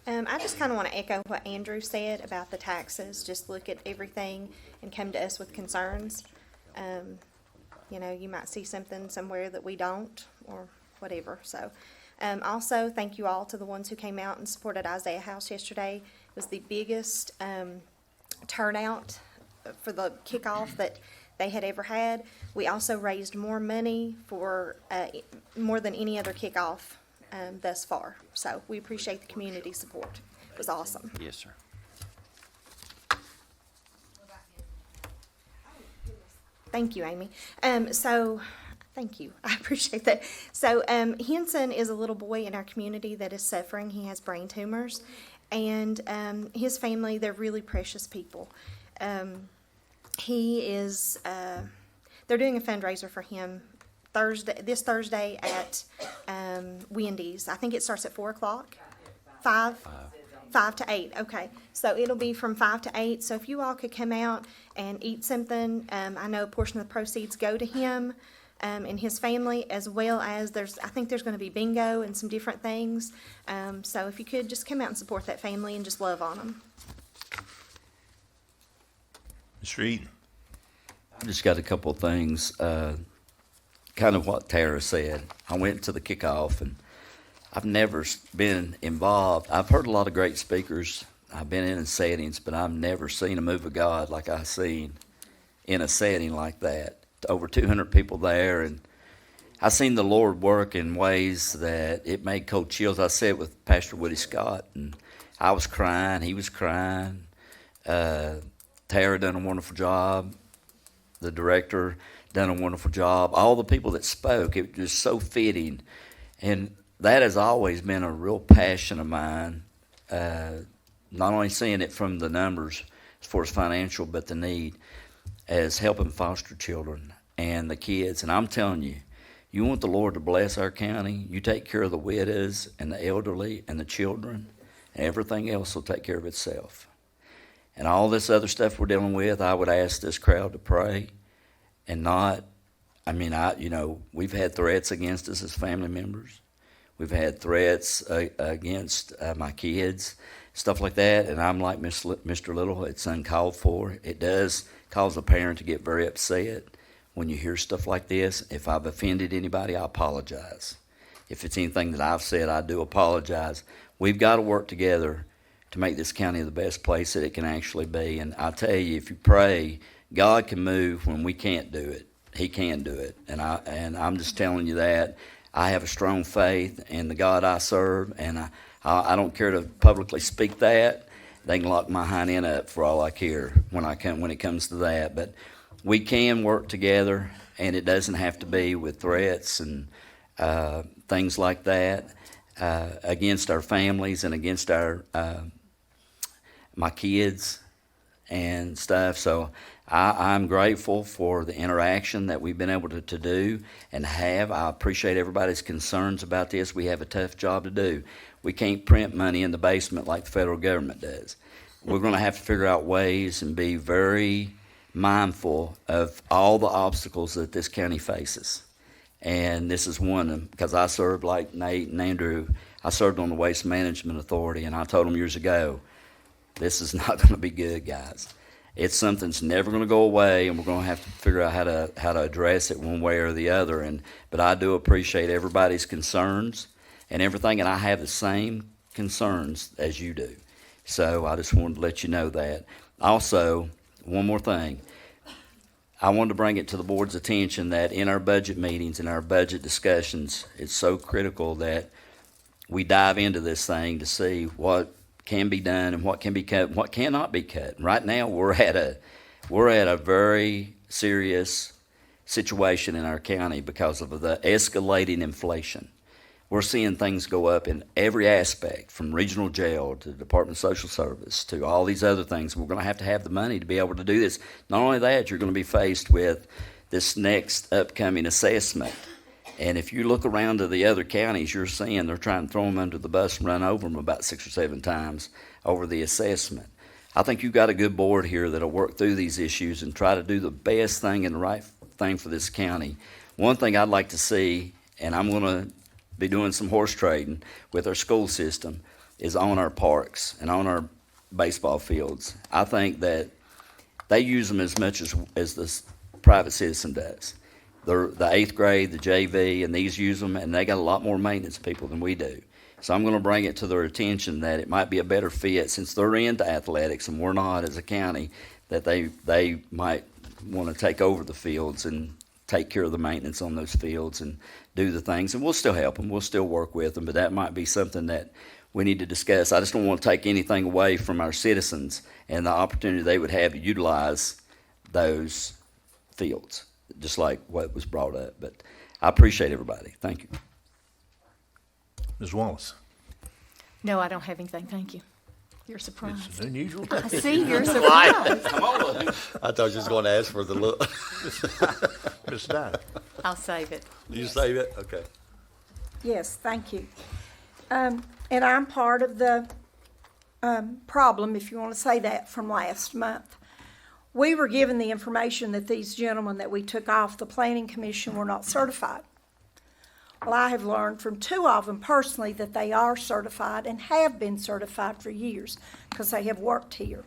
I just kind of want to echo what Andrew said about the taxes. Just look at everything and come to us with concerns. You might see something somewhere that we don't or whatever. So, also, thank you all to the ones who came out and supported Isaiah House yesterday. It was the biggest turnout for the kickoff that they had ever had. We also raised more money for more than any other kickoff thus far. So we appreciate the community support. It was awesome. Yes, sir. Thank you, Amy. Thank you. I appreciate that. So, Henson is a little boy in our community that is suffering. He has brain tumors. And his family, they're really precious people. They're doing a fundraiser for him this Thursday at Wendy's. I think it starts at 4 o'clock. 5 to 8. Okay. So it'll be from 5 to 8. So if you all could come out and eat something, I know a portion of the proceeds go to him and his family, as well as I think there's going to be bingo and some different things. So if you could just come out and support that family and just love on them. Mr. Eaton. I just got a couple of things, kind of what Tara said. I went to the kickoff, and I've never been involved. I've heard a lot of great speakers. I've been in settings, but I've never seen a move of God like I seen in a setting like that. Over 200 people there, and I seen the Lord work in ways that it made cold chills. I sat with Pastor Woody Scott, and I was crying. He was crying. Tara done a wonderful job. The director done a wonderful job. All the people that spoke, it was so fitting. And that has always been a real passion of mine, not only seeing it from the numbers as far as financial, but the need as helping foster children and the kids. And I'm telling you, you want the Lord to bless our county, you take care of the widows and the elderly and the children, and everything else will take care of itself. And all this other stuff we're dealing with, I would ask this crowd to pray and not, we've had threats against us as family members. We've had threats against my kids, stuff like that. And I'm like Mr. Little, it's uncalled for. It does cause a parent to get very upset when you hear stuff like this. If I've offended anybody, I apologize. If it's anything that I've said, I do apologize. We've got to work together to make this county the best place that it can actually be. And I tell you, if you pray, God can move when we can't do it. He can do it. And I'm just telling you that. I have a strong faith in the God I serve, and I don't care to publicly speak that. They can lock my hind end up for all I care when it comes to that. But we can work together, and it doesn't have to be with threats and things like that against our families and against my kids and stuff. So I'm grateful for the interaction that we've been able to do and have. I appreciate everybody's concerns about this. We have a tough job to do. We can't print money in the basement like the federal government does. We're going to have to figure out ways and be very mindful of all the obstacles that this county faces. And this is one of them, because I served, like Nate and Andrew, I served on the Waste Management Authority, and I told them years ago, this is not going to be good, guys. It's something that's never going to go away, and we're going to have to figure out how to address it one way or the other. But I do appreciate everybody's concerns and everything, and I have the same concerns as you do. So I just wanted to let you know that. Also, one more thing. I wanted to bring it to the board's attention that in our budget meetings and our budget discussions, it's so critical that we dive into this thing to see what can be done and what can be cut and what cannot be cut. Right now, we're at a very serious situation in our county because of the escalating inflation. We're seeing things go up in every aspect, from regional jail to the Department of Social Service to all these other things. We're going to have the money to be able to do this. Not only that, you're going to be faced with this next upcoming assessment. And if you look around to the other counties, you're seeing they're trying to throw them under the bus and run over them about 6 or 7 times over the assessment. I think you've got a good board here that'll work through these issues and try to do the best thing and the right thing for this county. One thing I'd like to see, and I'm going to be doing some horse trading with our school system, is on our parks and on our baseball fields. I think that they use them as much as the private citizen does. The 8th grade, the JV, and these use them, and they got a lot more maintenance people than we do. So I'm going to bring it to their attention that it might be a better fit, since they're into athletics and we're not as a county, that they might want to take over the fields and take care of the maintenance on those fields and do the things. And we'll still help them. We'll still work with them, but that might be something that we need to discuss. I just don't want to take anything away from our citizens and the opportunity they would have to utilize those fields, just like what was brought up. But I appreciate everybody. Thank you. Ms. Wallace. No, I don't have anything. Thank you. You're surprised. It's an unusual I day. see you're surprised. Come on. I thought you was going to ask for the look. Ms. Dye. I'll save it. You save it? Okay. Yes, thank you. And I'm part of the problem, if you want to say that, from last month. We were given the information that these gentlemen that we took off the Planning Commission were not certified. Well, I have learned from 2 of them personally that they are certified and have been certified for years because they have worked here.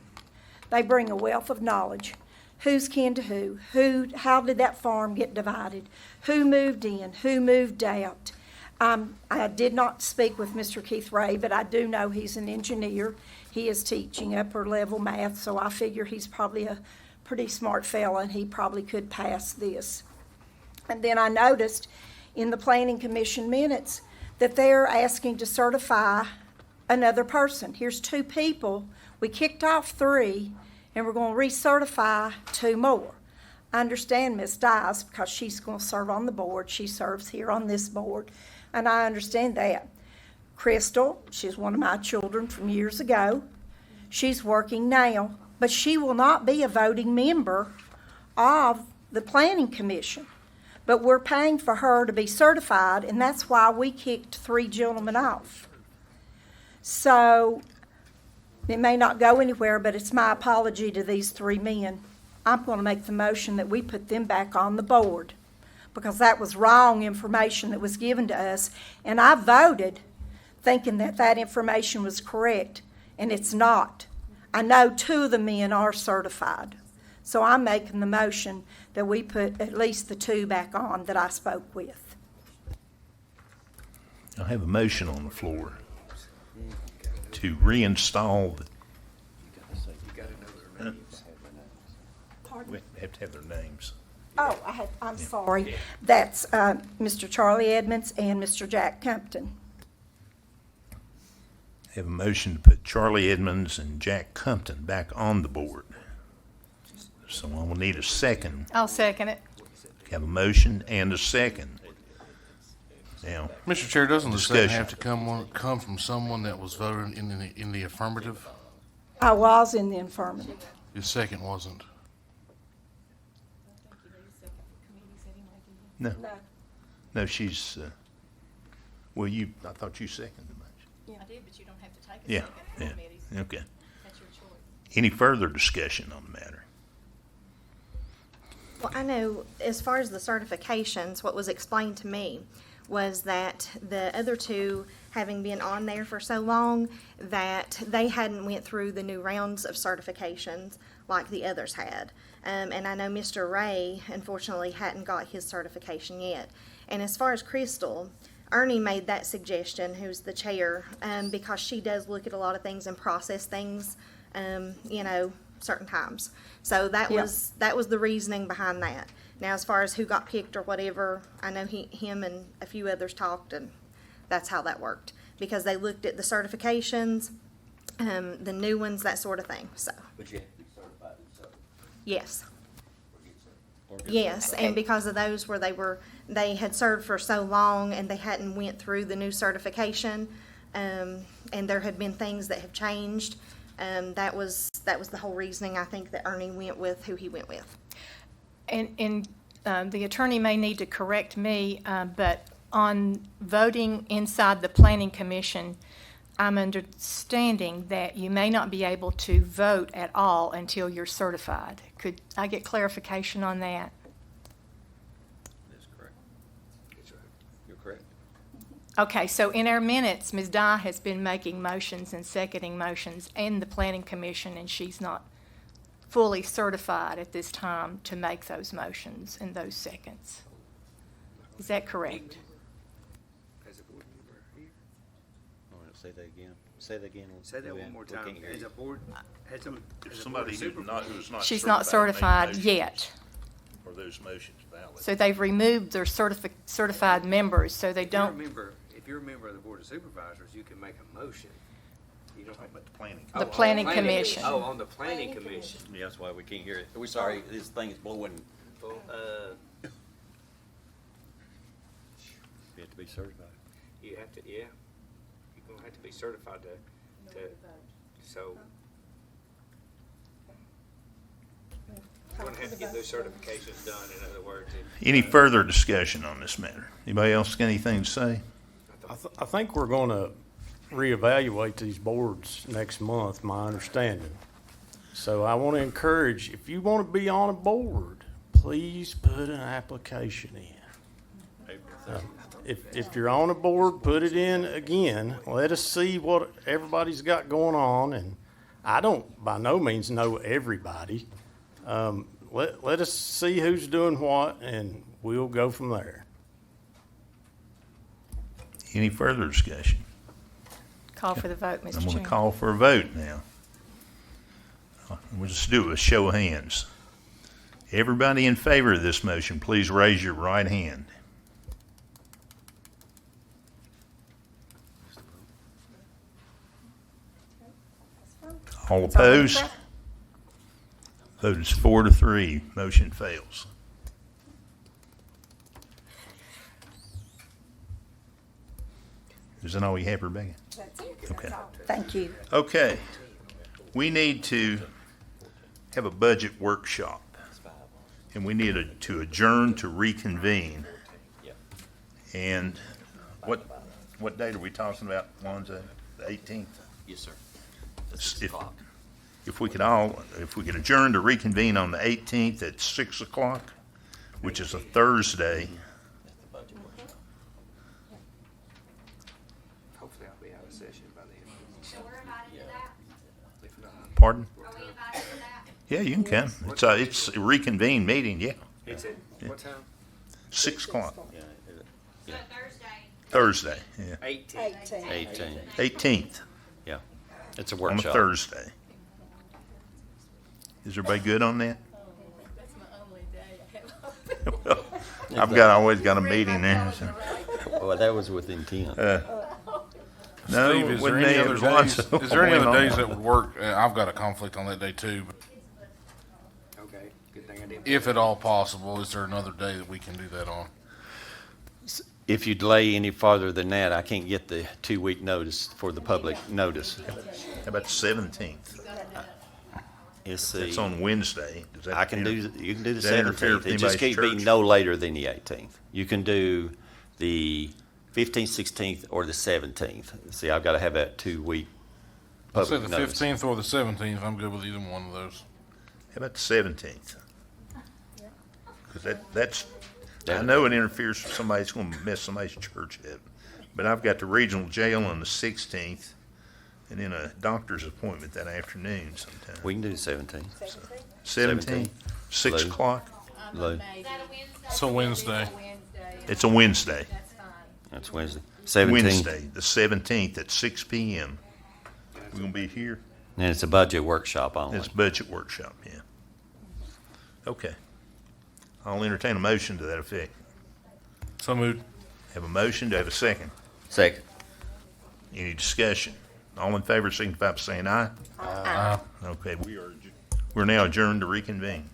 They bring a wealth of knowledge. Who's kin to who, how did that farm get divided, who moved in, who moved out. I did not speak with Mr. Keith Ray, but I do know he's an engineer. He is teaching upper level math, so I figure he's probably a pretty smart fella and he probably could pass this. And then I noticed in the Planning Commission minutes that they're asking to certify another person. Here's 2 people. We kicked off 3, and we're going to recertify 2 more. I understand Ms. Dyes, because she's going to serve on the board. She serves here on this board, and I understand that. Crystal, she's one of my children from years ago. She's working now, but she will not be a voting member of the Planning Commission. But we're paying for her to be certified, and that's why we kicked 3 gentlemen off. So it may not go anywhere, but it's my apology to these 3 men. I'm going to make the motion that we put them back on the board because that was wrong information that was given to us. And I voted thinking that that information was correct, and it's not. I know 2 of the men are certified. So I'm making the motion that we put at least the 2 back on that I spoke with. I have a motion on the floor to reinstall the. We have to have their names. Oh, I'm sorry. That's Mr. Charlie Edmonds and Mr. Jack Compton. I have a motion to put Charlie Edmonds and Jack Compton back on the board. So I will need a second. I'll second it. We have a motion and a second. Now, Mr. Chair, doesn't the second discussion. have to come from someone that was voted in the affirmative? I was in the affirmative. His second wasn't. No. No, she's, well, I thought you seconded the motion. I did, but you don't have to take Yeah, yeah, okay. Any further discussion on the matter? Well, I know as far as the certifications, what was explained to me was that the other two, having been on there for so long, that they hadn't went through the new rounds of certifications like the others had. And I know Mr. Ray, unfortunately, hadn't got his certification yet. And as far as Crystal, Ernie made that suggestion, who's the chair, because she does look at a lot of things and process things, certain times. So that was the reasoning behind that. Now, as far as who got picked or whatever, I know him and a few others talked, and that's how that worked. Because they looked at the certifications, the new ones, that sort of thing, so, But you have to be certified in something. yes. Or get Yes, and because of those where they had served for so long and they hadn't went through the new certification, and there had been things that have changed, that was the whole reasoning, I think, that Ernie went with who he went with. And the attorney may need to correct me, but on voting inside the planning commission, I'm understanding that you may not be able to vote at all until you're certified. Could I get clarification on that? That's correct. You're correct. Okay, so in our minutes, Ms. Dye has been making motions and seconding motions in the planning commission, and she's not fully certified at this time to make those motions and those seconds. Is that correct? As a board member here. All right, say that again. Say that again. Say that one more We can't time. hear As you. a board, If as a board somebody who's supervisor. not She's not made certified motions, yet. Are those motions valid? So they've removed their certified members, so they If you're a don't, member of the board of supervisors, you can make a motion. You don't have But the planning. The planning commission. Oh, on the planning commission. Yeah, that's why we can't hear it. We're sorry, this thing is blowing. Well, You have to be certified. you have to, yeah. You're gonna have to be certified to, so. You're gonna have to get those certifications done, in other words. Any further discussion on this matter? Anybody else got anything to say? I think we're going to reevaluate these boards next month, my understanding. So I want to encourage, if you want to be on a board, please put an application in. If you're on a board, put it in again. Let us see what everybody's got going on, and I don't by no means know everybody. Let us see who's doing what, and we'll go from there. Any further discussion? call for the vote, Mr. I'm going Chairman. to call for a vote now. We'll just do it with a show of hands. Everybody in favor of this motion, please raise your right hand. All opposed? Vote is 4-3. Motion fails. Is that all you have, Rebecca? That's it. Okay. Thank you. Okay. We need to have a budget workshop. And we need to adjourn to reconvene. And what date are we talking about, Lonzo? The 18th? Yes, sir. If we could adjourn to reconvene on the 18th at 6 o'clock, which is a Thursday. Hopefully I'll be out of session by then. So we're invited to that? If not, Pardon? Are we invited to that? Yeah, you can come. It's a reconvene meeting, yeah. it's at what time? 6 o'clock. So Thursday, Thursday. yeah. 18. 18th. Yeah, it's a On a workshop. Thursday. Is everybody good on that? Well, always got a meeting there. So. Well, that was with intent. No, Steve, is there wouldn't any they? other It was days? lots Is there any going other on. days that would work? I've got a conflict on that day too, but Okay, good thing I didn't. if at all possible, is there another day that we can do that on? If you delay any farther than that, I can't get the 2-week notice for the public notice. How about the 17th? Let's see. It's on Wednesday. Does that I can inter- do, you can do the does that interfere with seventeenth. It just anybody's can't be church? no later than the 18th. You can do the 15th, 16th, or the 17th. See, I've got to have that 2-week Let's say public the notice. 15th or the 17th. I'm good with either one of those. How about the 17th? Because that's, I know it interferes with somebody, it's going to mess somebody's church up. But I've got the regional jail on the 16th, and then a doctor's appointment that afternoon sometime. We can do the 17th. 17th, 6 Lou. o'clock? Lou. It's a Wednesday. It's a Wednesday. That's Wednesday. 17th. Wednesday, the 17th at 6 p.m. We're going to be here. And it's a budget workshop only. It's budget workshop, yeah. Okay. I'll entertain a motion to that effect. So moved. Have a motion, do I have a second? Second. Any discussion? All in favor, signify by saying aye. Aye. Okay, we're now adjourned to reconvene.